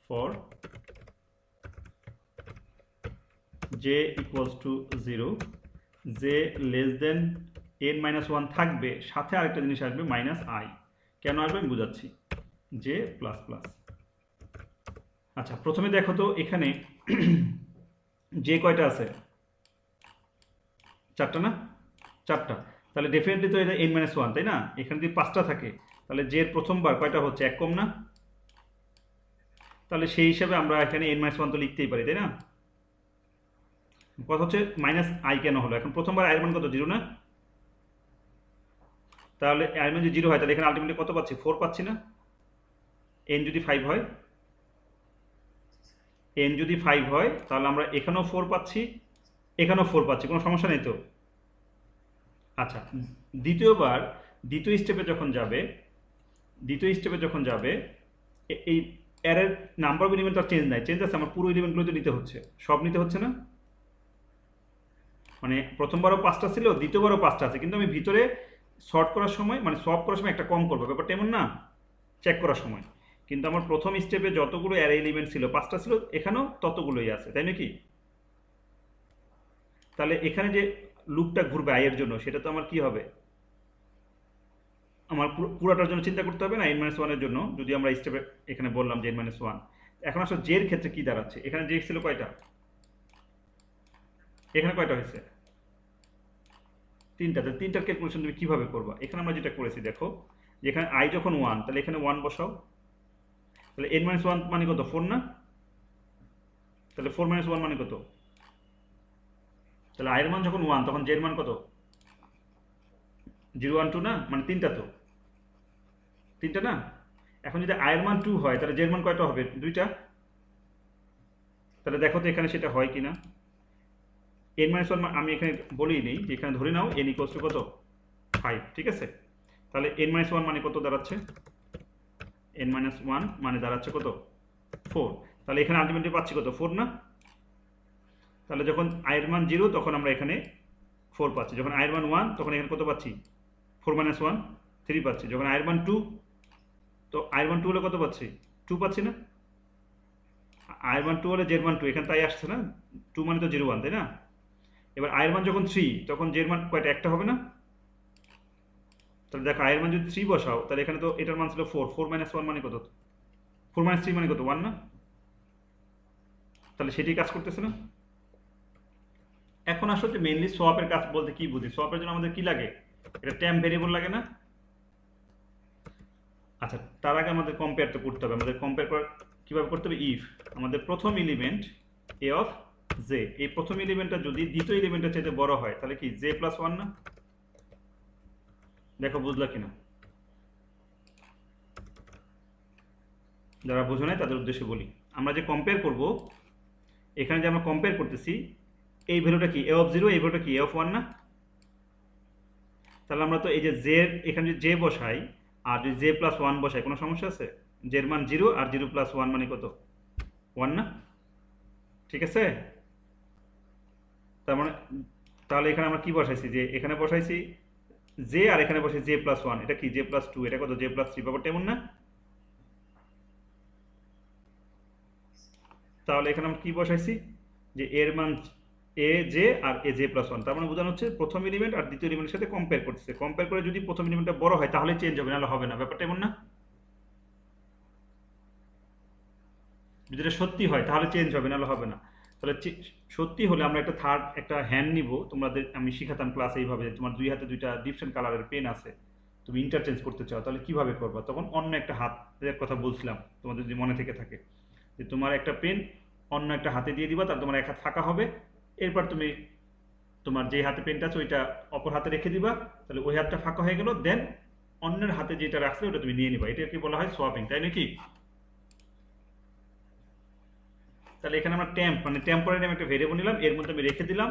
For j equals to 0, j less than n-1 থাকবে, সাথে আরেকটা জিনিস আসবে -i। কেন আসবে আমি বুঝাচ্ছি, j প্লাস প্লাস। আচ্ছা, প্রথমে দেখো তো এখানে j কয়টা আছে, 4টা না, 4টা। তাহলে ডেফিনেটলি তো এটা n-1, তাই না? এখানে যদি 5টা থাকে তাহলে j এর প্রথমবার কয়টা হচ্ছে, এক কম না? তাহলে সেই হিসাবে আমরা এখানে n-1 তো লিখতেই পারি, তাই না? কথা হচ্ছে -i কেন হলো, এখন প্রথমবার i এর মান কত, 0 না? তাহলে i এর মান যদি 0 হয় তাহলে এখানে আলটিমেটলি কত পাচ্ছি, 4 পাচ্ছি না? n যদি 5 হয়, n যদি 5 হয় তাহলে আমরা এখানেও 4 পাচ্ছি, এখানেও 4 পাচ্ছি, কোনো সমস্যা নেই তো? আচ্ছা, দ্বিতীয়বার দ্বিতীয় স্টেপে যখন যাবে এই অ্যারের নাম্বার অফ এলিমেন্ট আর চেঞ্জ নাই, চেঞ্জ আছে, আমার পুরো এলিমেন্টগুলো তো নিতে হচ্ছে, সব নিতে হচ্ছে না? মানে প্রথমবারও 5টা ছিল, দ্বিতীয়বারও 5টা আছে, কিন্তু আমি ভিতরে সর্ট করার সময় মানে সলভ করার সময় একটা কম করবো, ব্যাপারটা এমন না? চেক করার সময় কিন্তু আমার প্রথম স্টেপে যতগুলো অ্যারে এলিমেন্ট ছিল 5টা ছিল, এখানেও ততগুলোই আছে, তাই নাকি? তাহলে এখানে যে লুপটা ঘুরবে i এর জন্য, সেটা তো আমার কি হবে, আমার পুরোটার জন্য চিন্তা করতে হবে না, n-1 এর জন্য যদি আমরা স্টেপে এখানে বললাম যে n-1। এখন আসলে j এর ক্ষেত্রে কি দাঁড়াচ্ছে, এখানে j ছিল কয়টা, এখানে কয়টা হয়েছে, 3টা। তাহলে 3টার ক্যালকুলেশন তুমি কিভাবে করবা, এখানে আমরা যেটা করেছি দেখো, যে এখানে i যখন 1 তাহলে এখানে 1 বসাও, তাহলে n-1 মানে কত, 4 না? তাহলে 4 - 1 মানে কত? তাহলে i এর মান যখন 1 তখন j এর মান কত, 0 1 2 না, মানে 3টা তো, 3টা না? এখন যদি i এর মান 2 হয় তাহলে j এর মান কয়টা হবে, 2টা। তাহলে দেখো তো এখানে সেটা হয় কিনা। n-1 আমি এখানে বলেই নেই যে এখানে ধরে নাও n ইকুয়ালস টু কত, 5, ঠিক আছে? তাহলে n-1 মানে কত দাঁড়াচ্ছে, n-1 মানে দাঁড়াচ্ছে কত, 4। তাহলে এখানে আলটিমেটলি পাচ্ছি কত, 4 না? তাহলে যখন i এর মান 0 তখন আমরা এখানে 4 পাচ্ছি, যখন i এর মান 1 তখন এখানে কত পাচ্ছি, 4 - 1 3 পাচ্ছি, যখন i এর মান 2 তো i এর মান 2 হলে কত পাচ্ছি, 2 পাচ্ছি না? i এর মান 2 হলে j এর মান 2, এখানে তাই আসছে না, 2 মানে তো 0 1, তাই না? এবার i এর মান যখন 3 তখন j এর মান কয়টা, একটা হবে না? তাহলে দেখো i এর মান যদি 3 বসাও তাহলে এখানে তো এটার মান ছিল 4, 4 - 1 মানে কত, 4 - 3 মানে কত, 1 না? তাহলে সেটাই কাজ করতেছে না? এখন আসলে মেইনলি সোয়াপের কাজ বলতে কি বুঝি, সোয়াপের জন্য আমাদের কি লাগে, এটা টেম্প ভেরিয়েবল লাগে না? আচ্ছা, তার আগে আমাদের কম্পেয়ার তো করতে হবে, আমাদের কম্পেয়ার করার কিভাবে করতে হবে, ইফ আমাদের প্রথম এলিমেন্ট a অফ j, এই প্রথম এলিমেন্টটা যদি দ্বিতীয় এলিমেন্টের চাইতে বড় হয় তাহলে কি j প্লাস 1 না? দেখো বুঝলা কিনা, যারা বুঝো নাই তাদের উদ্দেশ্যে বলি। আমরা যে কম্পেয়ার করব, এখানে যে আমরা কম্পেয়ার করতেছি এই ভ্যালুটা কি, a অফ 0, এই ভ্যালুটা কি a অফ 1 না? তাহলে আমরা তো এই যে j এখানে যদি j বসাই আর যদি j প্লাস 1 বসাই, কোনো সমস্যা আছে? j এর মান 0 আর 0 প্লাস 1 মানে কত, 1 না? ঠিক আছে? তার মানে তাহলে এখানে আমরা কি বসাইছি, যে এখানে বসাইছি j আর এখানে বসাইছি j প্লাস 1, এটা কি j প্লাস 2, এটা কত, j প্লাস 3, ব্যাপারটা এমন না? তাহলে এখানে আমরা কি বসাইছি, যে এর মান a j আর a j প্লাস 1, তার মানে বোঝানো হচ্ছে প্রথম এলিমেন্ট আর দ্বিতীয় এলিমেন্টের সাথে কম্পেয়ার করতেছে, কম্পেয়ার করে যদি প্রথম এলিমেন্টটা বড় হয় তাহলে চেঞ্জ হবে, নাহলে হবে না, ব্যাপারটা এমন না? যদি এটা সত্যি হয় তাহলে চেঞ্জ হবে, নাহলে হবে না। তাহলে সত্যি হলে আমরা একটা থার্ড একটা হ্যান্ড নিব, তোমাদের আমি শিখাতাম ক্লাসে এইভাবে, তোমার দুই হাতে দুইটা ডিফারেন্ট কালারের পেন আছে, তুমি ইন্টারচেঞ্জ করতে চাও তাহলে কিভাবে করবা, তখন অন্য একটা হাতের কথা বলছিলাম তোমাদের যদি মনে থেকে থাকে, যে তোমার একটা পেন অন্য একটা হাতে দিয়ে দিবা, তার তোমার এক হাত ফাঁকা হবে, এরপর তুমি তোমার যে হাতে পেনটা আছে ওইটা অপর হাতে রেখে দিবা, তাহলে ওই হাতটা ফাঁকা হয়ে গেল, দেন অন্যের হাতে যেটা রাখছে ওটা তুমি নিয়ে নিবা, এটাকে বলা হয় সোয়াপিং, তাই নাকি? তাহলে এখানে আমরা টেম্প মানে টেম্পোরারি আমি একটা ভেরিয়েবল নিলাম, এর মধ্যে আমি রেখে দিলাম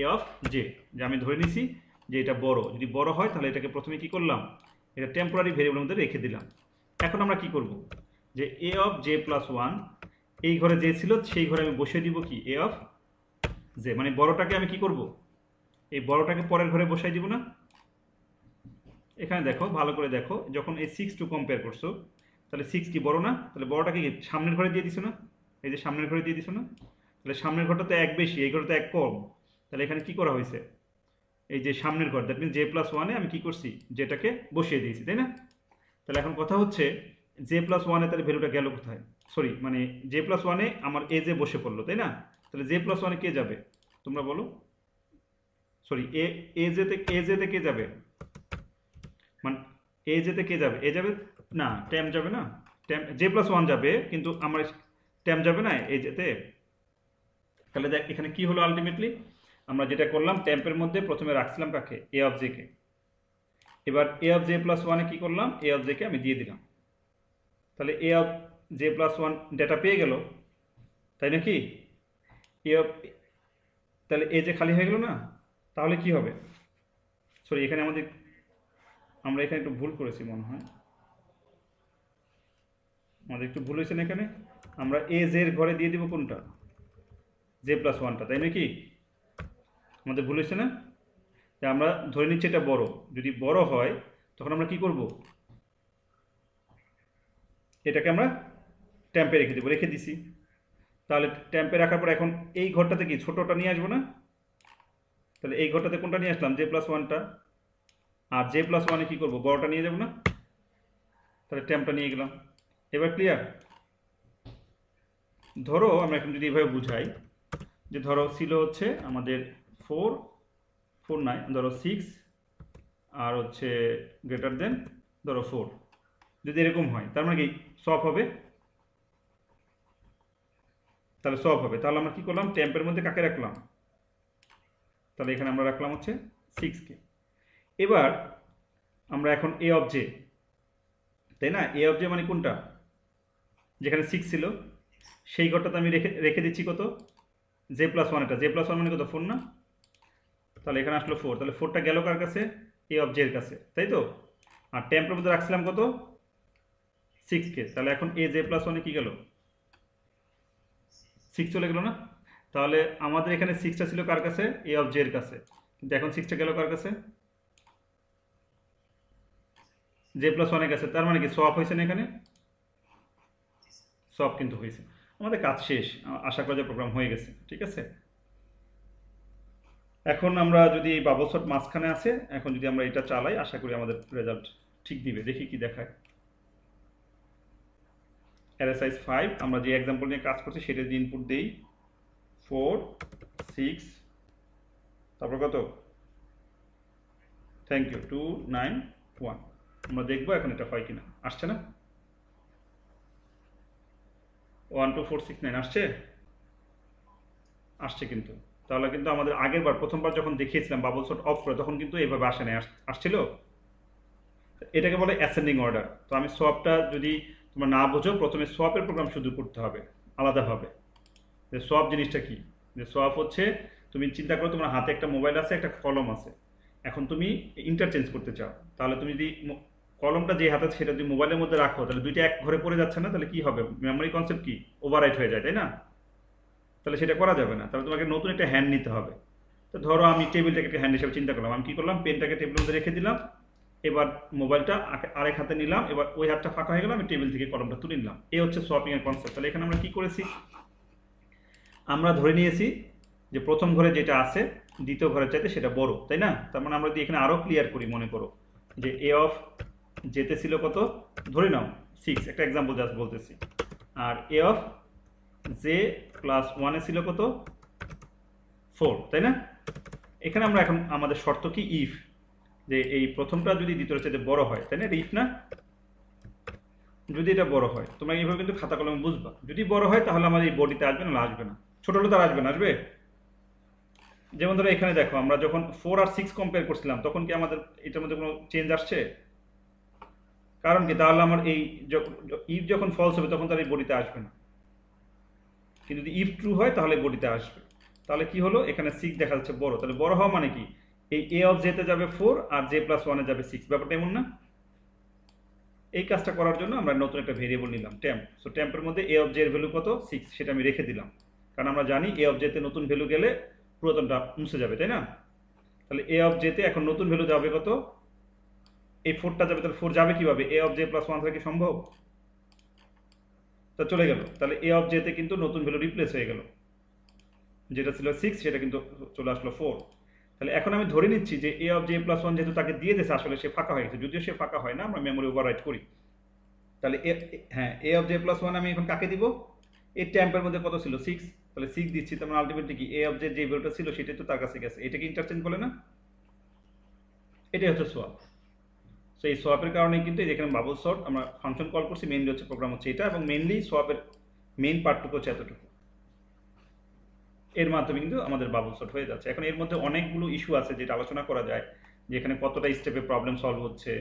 a অফ j, যে আমি ধরে নিছি যে এটা বড়, যদি বড় হয় তাহলে এটাকে প্রথমে কি করলাম, এটা টেম্পোরারি ভেরিয়েবলের মধ্যে রেখে দিলাম। এখন আমরা কি করব, যে এ অফ জে প্লাস ওয়ান এই ঘরে যে ছিল সেই ঘরে আমি বসিয়ে দিব কি এ অফ জে, মানে বড়টাকে আমি কি করব, এই বড়টাকে পরের ঘরে বসাই দিব না। এখানে দেখো, ভালো করে দেখো, যখন এই 6 কম্পেয়ার করছো তাহলে 6 কি বড় না, তাহলে বড়টাকে কি সামনের ঘরে দিয়ে দিছো না, এই যে সামনের ঘরে দিয়ে দিছো না, তাহলে সামনের ঘরটা তো এক বেশি, এই ঘরে তো এক কম, তাহলে এখানে কি করা হয়েছে, এই যে সামনের ঘর দ্যাট মিনস জে প্লাস ওয়ানে আমি কি করছি, যেটাকে বসিয়ে দিয়েছি, তাই না। তাহলে এখন কথা হচ্ছে জে প্লাস ওয়ানে তাহলে ভ্যালুটা গেল কোথায়, সরি মানে জে প্লাস ওয়ানে আমার এ যে বসে পড়লো, তাই না। তাহলে জে প্লাস ওয়ানে কে যাবে তোমরা বলো, সরি এ যেতে কে যাবে, মানে এ যেতে কে যাবে, এ যাবে না, ট্যাম যাবে না, ট্যাম জে প্লাস ওয়ান যাবে কিন্তু আমার ট্যাম যাবে না এ যেতে। তাহলে দেখ এখানে কি হলো, আলটিমেটলি আমরা যেটা করলাম ট্যাম্পের মধ্যে প্রথমে রাখছিলাম কাকে, এ অফ জে কে, এবার এ অফ জে প্লাস ওয়ানে কি করলাম, এ অফ জে কে আমি দিয়ে দিলাম, তাহলে A of J plus one data পেয়ে গেল, তাই নাকি। এ অফ, তাহলে এ যে খালি হয়ে গেল না, তাহলে কি হবে, সরি এখানে আমরা এখানে একটু ভুল করেছি মনে হয়, আমাদের একটু ভুল হয়েছে না এখানে, আমরা এ জের ঘরে দিয়ে দিব কোনটা, জে প্লাস ওয়ানটা, তাই নাকি, আমাদের ভুল হয়েছে না। যে আমরা ধরে নিচ্ছি এটা বড়, যদি বড় হয় তখন আমরা কি করব, এটাকে আমরা ট্যাম্পে রেখে দেবো, রেখে দিছি, তাহলে ট্যাম্পে রাখার পর এখন এই ঘরটাতে কি ছোটটা নিয়ে আসবো না, তাহলে এই ঘরটাতে কোনটা নিয়ে আসলাম, জে প্লাস ওয়ানটা, আর জে প্লাস ওয়ানে কী করবো, বড়টা নিয়ে যাবো না, তাহলে ট্যাম্পটা নিয়ে গেলাম। এবার ক্লিয়ার। ধরো আমরা এখন যদি এভাবে বুঝাই, যে ধরো ছিল হচ্ছে আমাদের 4 নাই, ধরো 6 আর হচ্ছে গ্রেটার দেন ধরো 4, যদি এরকম হয় তার মানে কি সলভ হবে, তাহলে সলভ হবে, তাহলে আমরা কি করলাম, ট্যাম্পের মধ্যে কাকে রাখলাম, তাহলে এখানে আমরা রাখলাম হচ্ছে 6কে। এবার আমরা এখন এ অফ জে, তাই না, এ অফ জে মানে কোনটা, যেখানে 6 ছিল সেই ঘরটাতে আমি রেখে দিচ্ছি কত, জে প্লাস ওয়ান, এটা জে প্লাস ওয়ান মানে কত 4 না, তাহলে এখানে আসলো 4, তাহলে 4টা গেল কার কাছে, এ অফ জে এর কাছে, তাই তো। আর ট্যাম্পের মধ্যে রাখছিলাম কত 6কে, তাহলে এখন এ জে প্লাস ওয়ানে কি গেল 6 চলে গেল না, তাহলে আমাদের এখানে 6টা ছিল কার কাছে, এ অফ জে এর কাছে, কিন্তু এখন 6টা গেল কার কাছে, জে প্লাস ওয়ানের কাছে, তার মানে কি সোয়াপ হয়েছে না, এখানে সোয়াপ কিন্তু হয়েছে। আমাদের কাজ শেষ, আশা করা যায় প্রোগ্রাম হয়ে গেছে, ঠিক আছে। এখন আমরা যদি এই বাবল সর্ট মাঝখানে আছে, এখন যদি আমরা এটা চালাই আশা করি আমাদের রেজাল্ট ঠিক দিবে, দেখি কি দেখায়। অ্যারে সাইজ 5, আমরা যে এক্সাম্পল নিয়ে কাজ করছি সেটা যদি ইনপুট দেই 4 6, তারপর কত, থ্যাংক ইউ 2 9 1, আমরা দেখবো এখন এটা হয় কিনা, আসছে না 1 2 4 6 9 আসছে, আসছে কিন্তু, তাহলে কিন্তু আমাদের আগের বার প্রথমবার যখন দেখিয়েছিলাম বাবল সর্ট অফ করে তখন কিন্তু এইভাবে আসে নাই, আসছিল, এটাকে বলে অ্যাসেন্ডিং অর্ডার। তো আমি সোয়াপটা যদি তোমরা না বোঝো, প্রথমে সোয়াপের প্রোগ্রাম শুধু করতে হবে আলাদাভাবে, যে সোয়াপ জিনিসটা কি, যে সোয়াপ হচ্ছে তুমি চিন্তা করো তোমার হাতে একটা মোবাইল আছে, একটা কলম আছে, এখন তুমি ইন্টারচেঞ্জ করতে চাও, তাহলে তুমি যদি কলমটা যে হাতে সেটা যদি মোবাইলের মধ্যে রাখো তাহলে দুইটা এক ঘরে পড়ে যাচ্ছে না, তাহলে কি হবে, মেমোরি কনসেপ্ট কি ওভাররাইট হয়ে যায়, তাই না, তাহলে সেটা করা যাবে না, তাহলে তোমাকে নতুন একটা হ্যান্ড নিতে হবে। তো ধরো আমি টেবিলটাকে একটা হ্যান্ড হিসেবে চিন্তা করলাম, আমি কি করলাম, পেনটাকে টেবিলের মধ্যে রেখে দিলাম, এবার মোবাইলটা আরেক হাতে নিলাম, এবার ওই হাতটা ফাঁকা হয়ে গেল, আমি টেবিল থেকে কলমটা তুলে নিলাম, এই হচ্ছে সোয়াপিং এর কনসেপ্ট। তাহলে এখানে আমরা কি করেছি, আমরা ধরে নিয়েছি যে প্রথম ঘরে যেটা আছে দ্বিতীয় ঘরের চাইতে সেটা বড়, তাই না। তার মানে আমরা যদি এখানে আরো ক্লিয়ার করি, মনে করো যে এ অফ যেতে ছিল কত, ধরে নাও 6, একটা এক্সাম্পল জাস্ট বলতেছি, আর এ অফ জে প্লাস ওয়ানে ছিল কত 4, তাই না। এখানে আমরা এখন আমাদের শর্ত কি, ইফ, যে এই প্রথমটা যদি দ্বিতীয়টার চাইতে বড় হয়, তাই না, ইফ না, যদি এটা বড় হয় তোমরা এইভাবে কিন্তু খাতা কলমে বুঝবা, যদি বড় হয় তাহলে আমার এই বডিতে আসবে না, আসবে না, ছোট হলে তার আসবে না, আসবে। যেমন ধরো এখানে দেখো, আমরা যখন 4 আর 6 কম্পেয়ার করছিলাম তখন কি আমাদের এটার মধ্যে কোনো চেঞ্জ আসছে, কারণ কি, তাহলে আমার এই ইফ যখন ফলস হবে তখন তার এই বডিতে আসবে না, কিন্তু যদি ইফ ট্রু হয় তাহলে বডিতে আসবে। তাহলে কি হলো, এখানে 6 দেখা যাচ্ছে বড়, তাহলে বড় হওয়া মানে কি, এই এ অফ জেতে যাবে 4 আর জে প্লাস ওয়ানে যাবে 6, ব্যাপারটা এমন না। এই কাজটা করার জন্য আমরা নতুন একটা ভেরিয়েবল নিলাম টেম্প। সো টেম্পের মধ্যে এ অফ জে এর ভ্যালু কত 6, সেটা আমি রেখে দিলাম, কারণ আমরা জানি এ অফ জেতে নতুন ভ্যালু গেলে পুরাতনটা মুছে যাবে, তাই না? তাহলে এ অফ জেতে এখন নতুন ভ্যালু যাবে কত, এই 4টা যাবে, তাহলে 4 যাবে কিভাবে, এ অফ জে প্লাস 1 থেকে সম্ভব? তা চলে গেল, তাহলে এ অফ জেতে কিন্তু নতুন ভ্যালু রিপ্লেস হয়ে গেল, যেটা ছিল 6 সেটা কিন্তু চলে আসলো 4। তাহলে এখন আমি ধরে নিচ্ছি যে এ অফ জে প্লাস 1 যেহেতু তাকে দিয়ে দিয়েছে, আসলে সে ফাঁকা হয়ে গেছে, যদিও সে ফাঁকা হয় না, আমরা মেমোরি ওভাররাইট করি। তাহলে হ্যাঁ, এ অফ জে প্লাস 1 আমি এখন কাকে দিব, এই টেম্পের মধ্যে কত ছিল 6, তাহলে 6 দিচ্ছি, তার মানে আলটিমেটলি কি এ অফ জে যে ভ্যালুটা ছিল সেটাই তো তার কাছে গেছে, এটাকে ইন্টারচেঞ্জ বলে না, এটাই হচ্ছে সোয়াপ। সো এই সোয়াপের কারণে কিন্তু এখানে বাবল সর্ট আমরা ফাংশন কল করছি, মেইনলি হচ্ছে প্রোগ্রাম হচ্ছে এটা, এবং মেইনলি সোয়াপের মেইন পার্টটুকু হচ্ছে এতটুকু, এর মাধ্যমে কিন্তু আমাদের বাবল সর্ট হয়ে যাচ্ছে। এখন এর মধ্যে অনেকগুলো ইস্যু আছে যেটা আলোচনা করা যায়, যে এখানে কতটা স্টেপে প্রবলেম সলভ হচ্ছে,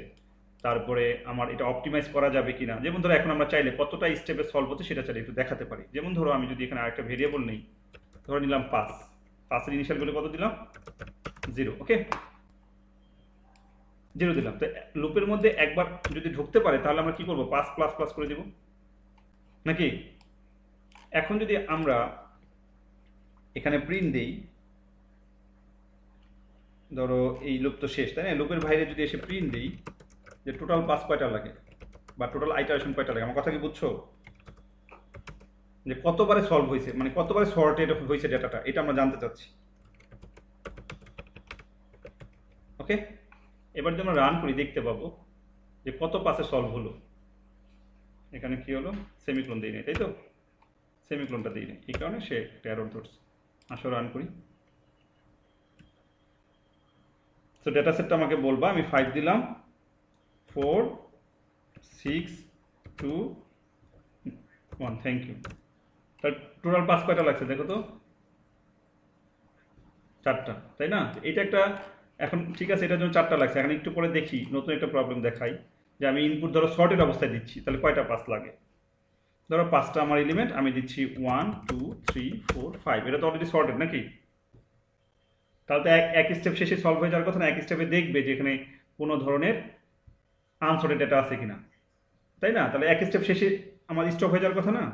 তারপরে আমার এটা অপটিমাইজ করা যাবে কিনা। যেমন ধরো এখন আমরা চাইলে কতটা স্টেপে সলভ হচ্ছে সেটা চাইলে একটু দেখাতে পারি। যেমন ধরো আমি যদি এখানে আরেকটা ভেরিয়েবল নেই, ধরো নিলাম 5, 5-এর ইনিশিয়াল ভ্যালু কত দিলাম 0, ওকে 0 দিলাম। তো লুপের মধ্যে একবার যদি ঢুকতে পারে তাহলে আমরা কি করব, 5 প্লাস প্লাস করে দিব নাকি। এখন যদি আমরা এখানে প্রিন্ট দেই, ধরো এই লুপ তো শেষ, তাই না, লুপের বাইরে যদি এসে প্রিন্ট দেই যে টোটাল পাস কয়টা লাগে বা টোটাল আইটারেশন কয়টা লাগে, আমার কথা কি বুঝছো, যে কতবারে সলভ হয়েছে, মানে কতবারে সর্টেড হয়েছে ডেটাটা, এটা আমরা জানতে চাচ্ছি। ওকে, এবার যদি আমরা রান করি দেখতে পাবো যে কত পাসে সলভ হলো। এখানে কি হলো, সেমিক্লোন দিই নাই, তাই তো, সেমিক্লোনটা দিই নাই, এই কারণে সে একটা এরর ধরছে। আসো রান করি। তো ডেটা সেটটা আমাকে বলবা, আমি 5 দিলাম, 4 6 2 1, থ্যাংক ইউ। তার টোটাল পাস কয়টা লাগছে দেখো তো, 4টা, তাই না। এটা একটা, এখন ঠিক আছে, এটার জন্য 4টা লাগছে। এখন একটু পরে দেখি নতুন একটা প্রবলেম দেখাই, যে আমি ইনপুট ধরো শর্টের অবস্থায় দিচ্ছি, তাহলে কয়টা পাস লাগে। ধরো 5টা আমার এলিমেন্ট, আমি দিচ্ছি 1 2 3 4 5, এটা তো অলরেডি শর্টেড নাকি, তাহলে তো এক স্টেপ শেষে সলভ হয়ে যাওয়ার কথা না, এক স্টেপে দেখবে যে এখানে কোনো ধরনের আনসর্টেড ডেটা আছে কিনা, তাই না। তাহলে এক স্টেপ শেষে আমার স্টপ হয়ে যাওয়ার কথা না,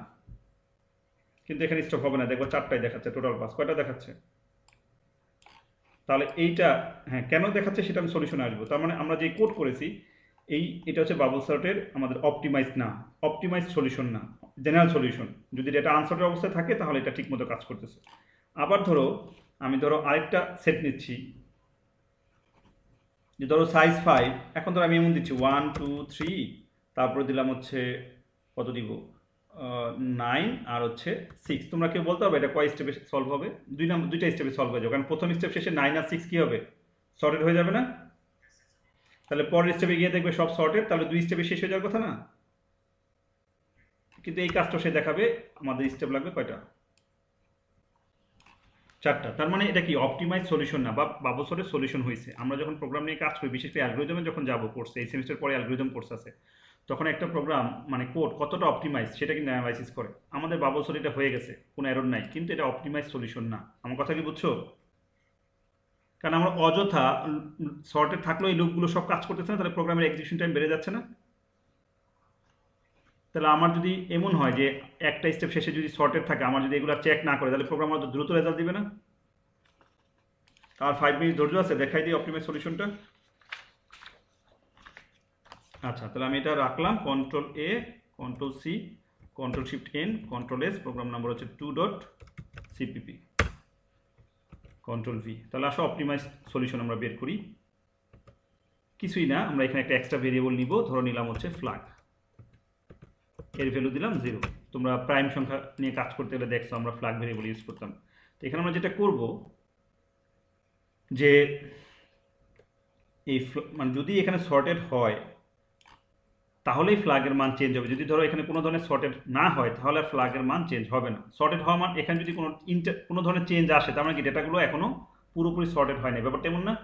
কিন্তু এখানে স্টপ হবে না, দেখবো 4টাই দেখাচ্ছে, টোটাল পাস কয়টা দেখাচ্ছে। তাহলে এইটা হ্যাঁ কেন দেখাচ্ছে সেটা আমি সলিউশনে আসবো। তার মানে আমরা যে কোড করেছি এটা হচ্ছে বাবল সর্টের আমাদের অপটিমাইজ না, অপটিমাইজ সলিউশন না, জেনারেল সলিউশন। যদি এটা আনসর্টেড অবস্থায় থাকে তাহলে এটা ঠিকমতো কাজ করতেছে। আবার ধরো আমি ধরো আরেকটা সেট নিচ্ছি, যে ধরো সাইজ 5, এখন ধরো আমি এমন দিচ্ছি 1 2 3, তারপরে দিলাম হচ্ছে কত দিব 9 আর হচ্ছে 6। তোমরা কেউ বলতে হবে এটা কয় স্টেপে সলভ হবে, দুইটা স্টেপে সলভ হয়ে যাবে, কারণ প্রথম স্টেপ শেষে 9 আর 6 কি হবে, সর্টেড হয়ে যাবে না। তাহলে পরের স্টেপে গিয়ে দেখবে সব সর্টেড, তাহলে 2 স্টেপে শেষ হয়ে যাওয়ার কথা না। কিন্তু এই কাজটা সে দেখাবে আমাদের স্টেপ লাগবে কয়টা, 4টা। তার মানে এটা কি অপটিমাইজ সলিউশন না, বা বাবল সর্টের সলিউশন হয়েছে। আমরা যখন প্রোগ্রাম নিয়ে কাজ করি, বিশেষ করে অ্যালগরিদমে যখন যাবো কোর্সে, এই সেমিস্টার পরে অ্যালগরিদম কোর্স আছে, তখন একটা প্রোগ্রাম মানে কোড কতটা অপটিমাইজ সেটা কিন্তু অ্যানালাইসিস করে। আমাদের বাবল সর্ট এটা হয়ে গেছে, কোনো এরর নাই, কিন্তু এটা অপটিমাইজ সলিউশন না। আমার কথা কি বুঝছো, কারণ আমরা অযথা সর্টেড থাকলেও এই লুপগুলো সব কাজ করতেছে না, তাহলে প্রোগ্রামের এক্সিকিউশন টাইম বেড়ে যাচ্ছে না। তাহলে আমার যদি এমন হয় যে একটা স্টেপ শেষে যদি সর্টেড থাকে, আমার যদি এগুলো চেক না করে, তাহলে প্রোগ্রাম হয়তো দ্রুত রেজাল্ট দিবে না। আর 5 মিনিট ধৈর্য আছে, দেখাই দিই অপটিমাইজ সলিউশনটা। আচ্ছা, তাহলে আমি এটা রাখলাম, control A, control C, control shift N, control S, program number হচ্ছে 2.cpp, কন্ট্রোল ভি। তাহলে আসো অপটিমাইজ সলিউশন আমরা বের করি। কিছুই না, আমরা এখানে একটা এক্সট্রা ভেরিয়েবল নিব, ধরো নিলাম হচ্ছে ফ্ল্যাগ, এর ভ্যালু দিলাম 0। তোমরা প্রাইম সংখ্যা নিয়ে কাজ করতে গেলে দেখছো আমরা ফ্ল্যাগ ভেরিয়েবল ইউজ করতাম। তো এখানে আমরা যেটা করব যে এই মানে যদি এখানে সর্টেড হয় তাহলেই ফ্ল্যাগের মান চেঞ্জ হবে। যদি ধরো এখানে কোনো ধরনের সর্টেড না হয় তাহলে ফ্ল্যাগের মান চেঞ্জ হবে না। সর্টেড হওয়া মান, এখানে যদি কোনো ধরনের চেঞ্জ আসে তার মানে কি ডেটাগুলো এখনো পুরোপুরি সর্টেড হয় না, ব্যাপারটা এমন না।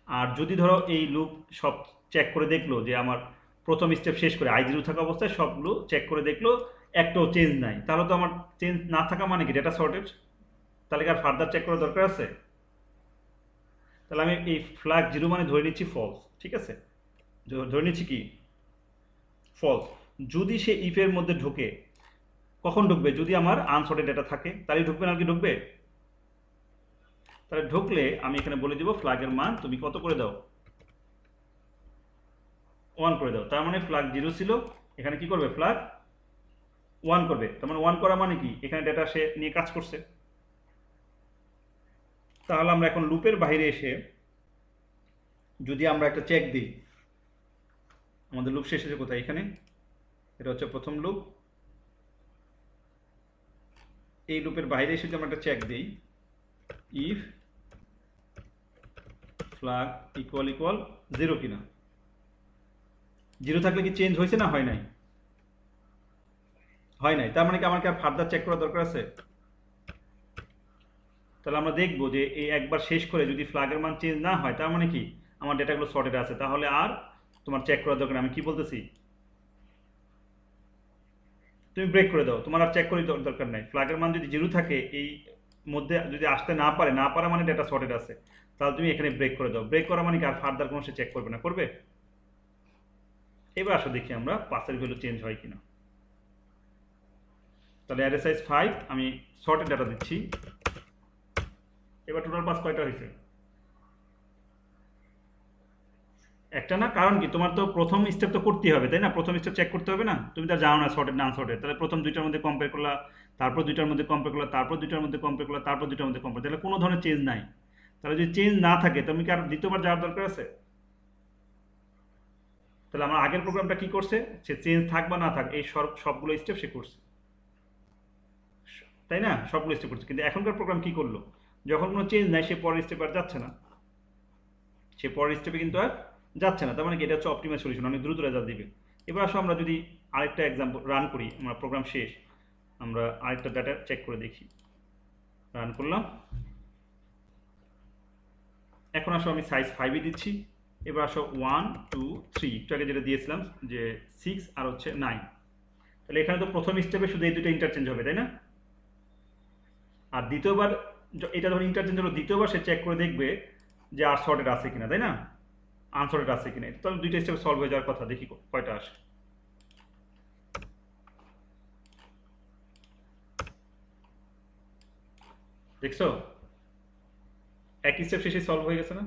আর যদি ধরো এই লুপ সব চেক করে দেখলো যে আমার প্রথম স্টেপ শেষ করে i0 থাকা অবস্থায় সবগুলো চেক করে দেখলো একটাও চেঞ্জ নাই, তাহলে তো আমার চেঞ্জ না থাকা মানে কি ডেটা সর্টেড, তাহলে কি আর ফার্দার চেক করার দরকার আছে। তাহলে আমি এই ফ্ল্যাগ 0 মানে ধরে নিচ্ছি ফলস, ঠিক আছে। ধরে নিচ্ছি কি ফলস। যদি সে ইফের মধ্যে ঢোকে, কখন ঢুকবে? যদি আমার আনসর্টেড ডেটা থাকে, তাহলে ঢুকবে না কি ঢুকবে? তাহলে ঢুকলে আমি এখানে বলে দিব ফ্ল্যাগের মান তুমি কত করে দাও, 1 করে দাও। তার মানে ফ্ল্যাগ 0 ছিল, এখানে কি করবে? ফ্ল্যাগ 1 করবে। তার মানে 1 করা মানে কি? এখানে ডেটা সে নিয়ে কাজ করছে। তাহলে আমরা এখন লুপের বাইরে এসে যদি আমরা একটা চেক দিই, আমাদের লুপ শেষ হয়েছে কোথায়? এখানে। এটা হচ্ছে প্রথম লুপ। এই লুপের বাইরে এসে যদি আমরা একটা চেক দিই, ইফ ফ্ল্যাগ ইকুয়াল ইকুয়াল 0 কিনা। 0 থাকলে কি চেঞ্জ হয়েছে না হয় নাই? হয় নাই। তার মানে কি আমাকে আর ফার্দার চেক করার দরকার আছে? তাহলে আমরা দেখবো যে এই একবার শেষ করে যদি ফ্ল্যাগের মান চেঞ্জ না হয়, তার মানে কি আমার ডেটাগুলো সর্টেড আছে, তাহলে আর তোমার চেক করার দরকার। আমি কি বলতেছি? তুমি ব্রেক করে দাও, তোমার আর চেক করার দরকার নাই। ফ্ল্যাগের মান যদি 0 থাকে, এই মধ্যে যদি আসতে না পারা মানে ডেটা সর্টেড আছে, তাহলে তুমি এখানে ব্রেক করে দাও। ব্রেক করা মানে কি আর ফার্দার কোনো সে চেক করবে না? করবে? এবার আসো দেখি আমরা পাসের ভ্যালু চেঞ্জ হয় কিনা। তাহলে অ্যারে সাইজ 5, আমি সর্টেড ডাটা দিচ্ছি। এবার টোটাল পাস কয়টা হয়েছে? একটা না। কারণ কি তোমার তো প্রথম স্টেপ তো করতেই হবে, তাই না? প্রথম স্টেপ চেক করতে হবে না? তুমি তো জানো না সর্টেড না আনসর্টেড। তাহলে প্রথম দুইটার মধ্যে কম্পেয়ার করলা, তারপর দুইটার মধ্যে কম্পেয়ার করলা, তারপর দুইটার মধ্যে কম্পেয়ার করলা, তারপর দুইটার মধ্যে কম্পেয়ার। তাহলে কোনো ধরনের চেঞ্জ নাই। তাহলে যদি চেঞ্জ না থাকে, তুমি কি আর দ্বিতীয়বার যাওয়ার দরকার আছে? তাহলে আমার আগের প্রোগ্রামটা কি করছে? সে চেঞ্জ থাক বা না থাক, এই সবগুলো স্টেপ সে করছে, তাই না? সবগুলো স্টেপ করছে। কিন্তু এখনকার প্রোগ্রাম কি করলো? যখন কোনো চেঞ্জ নাই, সে পরের স্টেপে আর যাচ্ছে না। সে পরের স্টেপে কিন্তু আর যাচ্ছে না। তার মানে কি এটা হচ্ছে অপটিমাইজ সলিউশন, অনেক দ্রুত রেজাল্ট দিবে। এবার আসো আমরা যদি আরেকটা এক্সাম্পল রান করি, আমরা প্রোগ্রাম শেষ, আমরা আরেকটা ডাটা চেক করে দেখি। রান করলাম। এখন আসো আমি সাইজ 5 দিচ্ছি। এবার আসো 1 2 3, একটু আগে যেটা দিয়েছিলাম যে 6 আর হচ্ছে 9। তাহলে এখানে তো প্রথম স্টেপে শুধু এই দুটো ইন্টারচেঞ্জ হবে, তাই না? আর দ্বিতীয়বার এটা যখন ইন্টারচেঞ্জ হলো, দ্বিতীয়বার সে চেক করে দেখবে যে আর সর্টেড আছে কিনা, তাই না? আনসর্টেড আছে কিনা। তাহলে দুইটা স্টেপ সলভ হয়ে যাওয়ার কথা। দেখি কয়টা আসে। দেখছো? এক স্টেপ শেষে সলভ হয়ে গেছে না?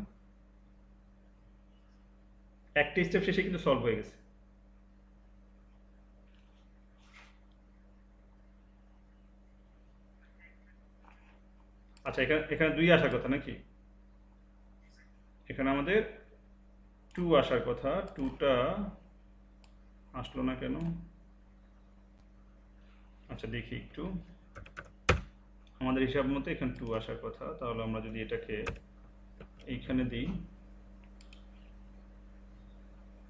একটা স্টেপ শেষে কিন্তু সলভ হয়ে গেছে। আচ্ছা, এখানে এখানে 2 আসার কথা নাকি? এখানে আমাদের 2 আসার কথা। 2টা আসলো না কেন? আচ্ছা দেখি একটু। আমাদের হিসাব মতো এখানে 2 আসার কথা। তাহলে আমরা যদি এটাকে এইখানে দিই,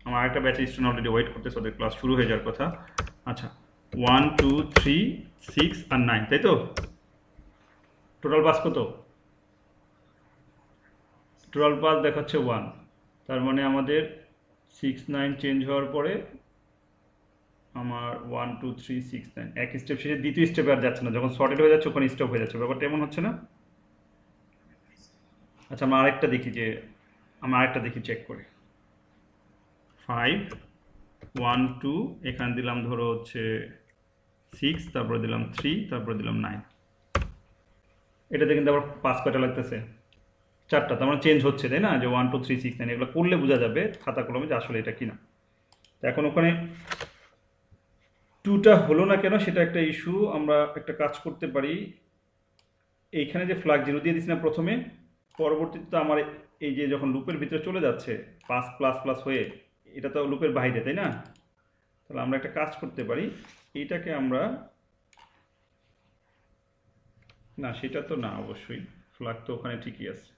আমার একটা ব্যাচের স্টুডেন্ট অলরেডি ওয়েট করতেছে, ওদের ক্লাস শুরু হয়ে যাওয়ার কথা। আচ্ছা 1 2 3 6 আর 9, তাই তো? টোটাল পাস কত? টোটাল পাস দেখাচ্ছে 1। তার মানে আমাদের 6 9 চেঞ্জ হওয়ার পরে আমার 1 2 3 6 9 এক স্টেপ শেষে দ্বিতীয় স্টেপে আর যাচ্ছে না। যখন সর্টেড হয়ে যাচ্ছে ওখানে স্টপ হয়ে যাচ্ছে। ব্যাপারটা এমন হচ্ছে না? আচ্ছা আমরা আরেকটা দেখি চেক করে। 5 1 2, এখানে দিলাম ধরো হচ্ছে 6, তারপরে দিলাম 3, তারপরে দিলাম 9। এটাতে কিন্তু আবার পাস কয়টা লাগতেছে? 4টা। তার মানে চেঞ্জ হচ্ছে, তাই না? যে 1 2 3 6 9 এগুলো করলে বোঝা যাবে খাতা কলমে যে আসলে এটা কিনা। তো এখন ওখানে 2টা হলো না কেন সেটা একটা ইস্যু। আমরা একটা কাজ করতে পারি, এইখানে যে ফ্ল্যাগ 0 দিয়ে দিচ্ছি না প্রথমে, পরবর্তীতে তো আমার এই যে যখন লুপের ভিতরে চলে যাচ্ছে 5 প্লাস প্লাস হয়ে, এটা তো লুপের বাইরে, তাই না? তাহলে আমরা একটা কাজ করতে পারি, এইটাকে আমরা, না সেটা তো না, অবশ্যই ফ্ল্যাগ তো ওখানে ঠিকই আছে।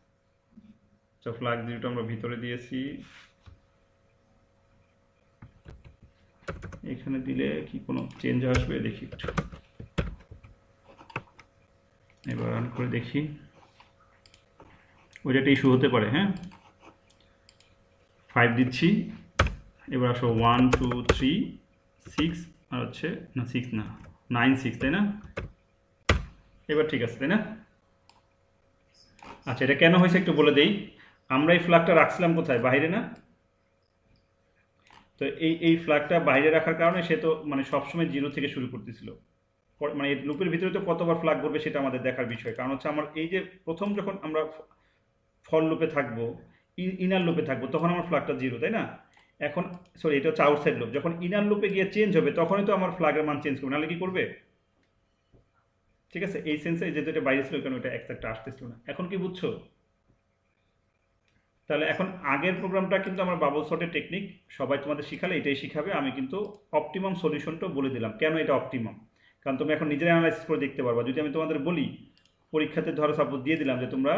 আচ্ছা ফ্ল্যাগ 0টা আমরা ভিতরে দিয়েছি, এখানে দিলে কি কোনো চেঞ্জ আসবে? দেখি একটু, এবার রান করে দেখি। ওইটা একটা ইস্যু হতে পারে। হ্যাঁ 5 দিচ্ছি। এবার আসো 1 2 3 6 আর হচ্ছে না 6 না 9 6, তাই না? এবার ঠিক আছে, তাই না? আচ্ছা এটা কেন হয়েছে একটু বলে দেই। আমরা এই ফ্ল্যাগটা রাখছিলাম কোথায়? বাইরে না? তো এই ফ্ল্যাগটা বাইরে রাখার কারণে সে তো মানে সবসময় জিরো থেকে শুরু করতেছিল। মানে লুপের ভিতরে তো কতবার ফ্ল্যাগ করবে সেটা আমাদের দেখার বিষয়, কারণ হচ্ছে আমার এই যে প্রথম যখন আমরা ফর লুপে থাকবো, ইনার লুপে থাকবো, তখন আমার ফ্ল্যাগটা জিরো, তাই না? এখন সরি, এটা হচ্ছে আউটসাইড লুপ। যখন ইনার লুপে গিয়ে চেঞ্জ হবে তখনই তো আমার ফ্ল্যাগের মান চেঞ্জ করবে, নাহলে কি করবে? ঠিক আছে, এই সেন্সে যেহেতু এটা বাইরে ছিল কারণ এটা একটা আসতেছিল না। এখন কি বুঝছো? তাহলে এখন আগের প্রোগ্রামটা কিন্তু আমার বাবল সর্টের টেকনিক সবাই তোমাদের শিখালে এটাই শিখাবে। আমি কিন্তু অপটিমাম সলিউশনটাও বলে দিলাম কেন এটা অপটিমাম, কারণ তুমি এখন নিজের অ্যানালাইসিস করে দেখতে পারবা। যদি আমি তোমাদের বলি পরীক্ষাতে ধরো সাপোজ দিয়ে দিলাম যে তোমরা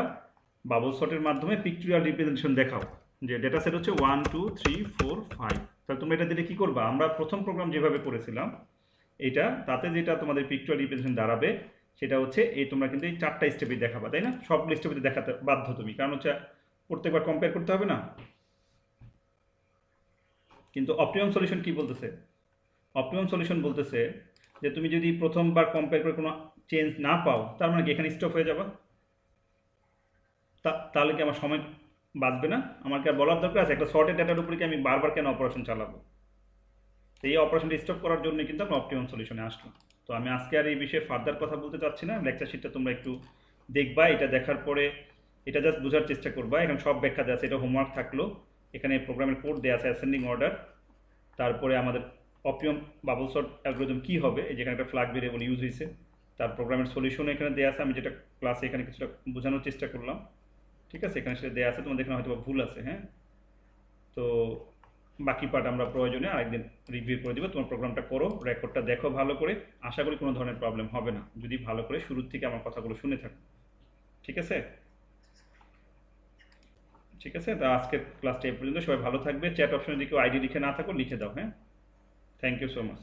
বাবল সর্টের মাধ্যমে পিকচুরাল রিপ্রেজেন্টেশন দেখাও, যে ডেটা সেট হচ্ছে 1 2 3 4 5, তাহলে তোমরা এটা দিলে কি করবা? আমরা প্রথম প্রোগ্রাম যেভাবে করেছিলাম এটা, তাতে যেটা তোমাদের পিকচুরাল রিপ্রেজেন্টেশন দাঁড়াবে সেটা হচ্ছে এই তোমরা কিন্তু এই 4টা স্টেপে দেখাবা, তাই না? সব স্টেপে দেখাতে বাধ্য তুমি, কারণ হচ্ছে প্রত্যেকবার কম্পেয়ার করতে হবে না। কিন্তু অপটিমাম সলিউশন কি বলতেছে? অপটিমাম সলিউশন বলতেছে যে তুমি যদি প্রথমবার কম্পেয়ার করে কোনো চেঞ্জ না পাও, তার মানে কি এখানে স্টপ হয়ে যাবে? তাহলে কি আমার সময় বাঁচবে না? আমার কি আর বলার দরকার আছে একটা শর্টের ডাটার উপরে কি আমি বারবার কেন অপারেশন চালাবো? তো এই অপারেশনটা স্টপ করার জন্য কিন্তু আমরা অপটিমাম সলিউশনে আসলাম। তো আমি আজকে আর এই বিষয়ে ফার্দার কথা বলতে চাচ্ছি না। লেকচার শিটটা তোমরা একটু দেখবা, এটা দেখার পরে এটা জাস্ট বোঝার চেষ্টা করবা। এখানে সব ব্যাখ্যা দেওয়া আছে, এটা হোমওয়ার্ক থাকলো। এখানে প্রোগ্রামের কোড দেওয়া আছে, অ্যাসেন্ডিং অর্ডার, তারপরে আমাদের অপটিমাম বাবল সর্ট অ্যালগরিদম কী হবে, এই যেখানে একটা ফ্ল্যাগ ভেরিয়েবল ইউজ হয়েছে, তার প্রোগ্রামের সলিউশন এখানে দেওয়া আছে। আমি যেটা ক্লাসে এখানে কিছুটা বোঝানোর চেষ্টা করলাম, ঠিক আছে? এখানে সেটা দেওয়া আছে, তোমাদের এখানে হয়তো ভুল আছে, হ্যাঁ? তো বাকি পার্ট আমরা প্রয়োজনে আরেকদিন রিভিউ করে দিব। তোমার প্রোগ্রামটা করো, রেকর্ডটা দেখো ভালো করে। আশা করি কোনো ধরনের প্রবলেম হবে না যদি ভালো করে শুরুর থেকে আমার কথাগুলো শুনে থাকো, ঠিক আছে? ঠিক আছে, তা আজকের ক্লাসটা এই পর্যন্ত। সবাই ভালো থাকবে। চ্যাট অপশনে যদি কেউ আইডি লিখে না থাকো লিখে দাও, হ্যাঁ? Thank you so much.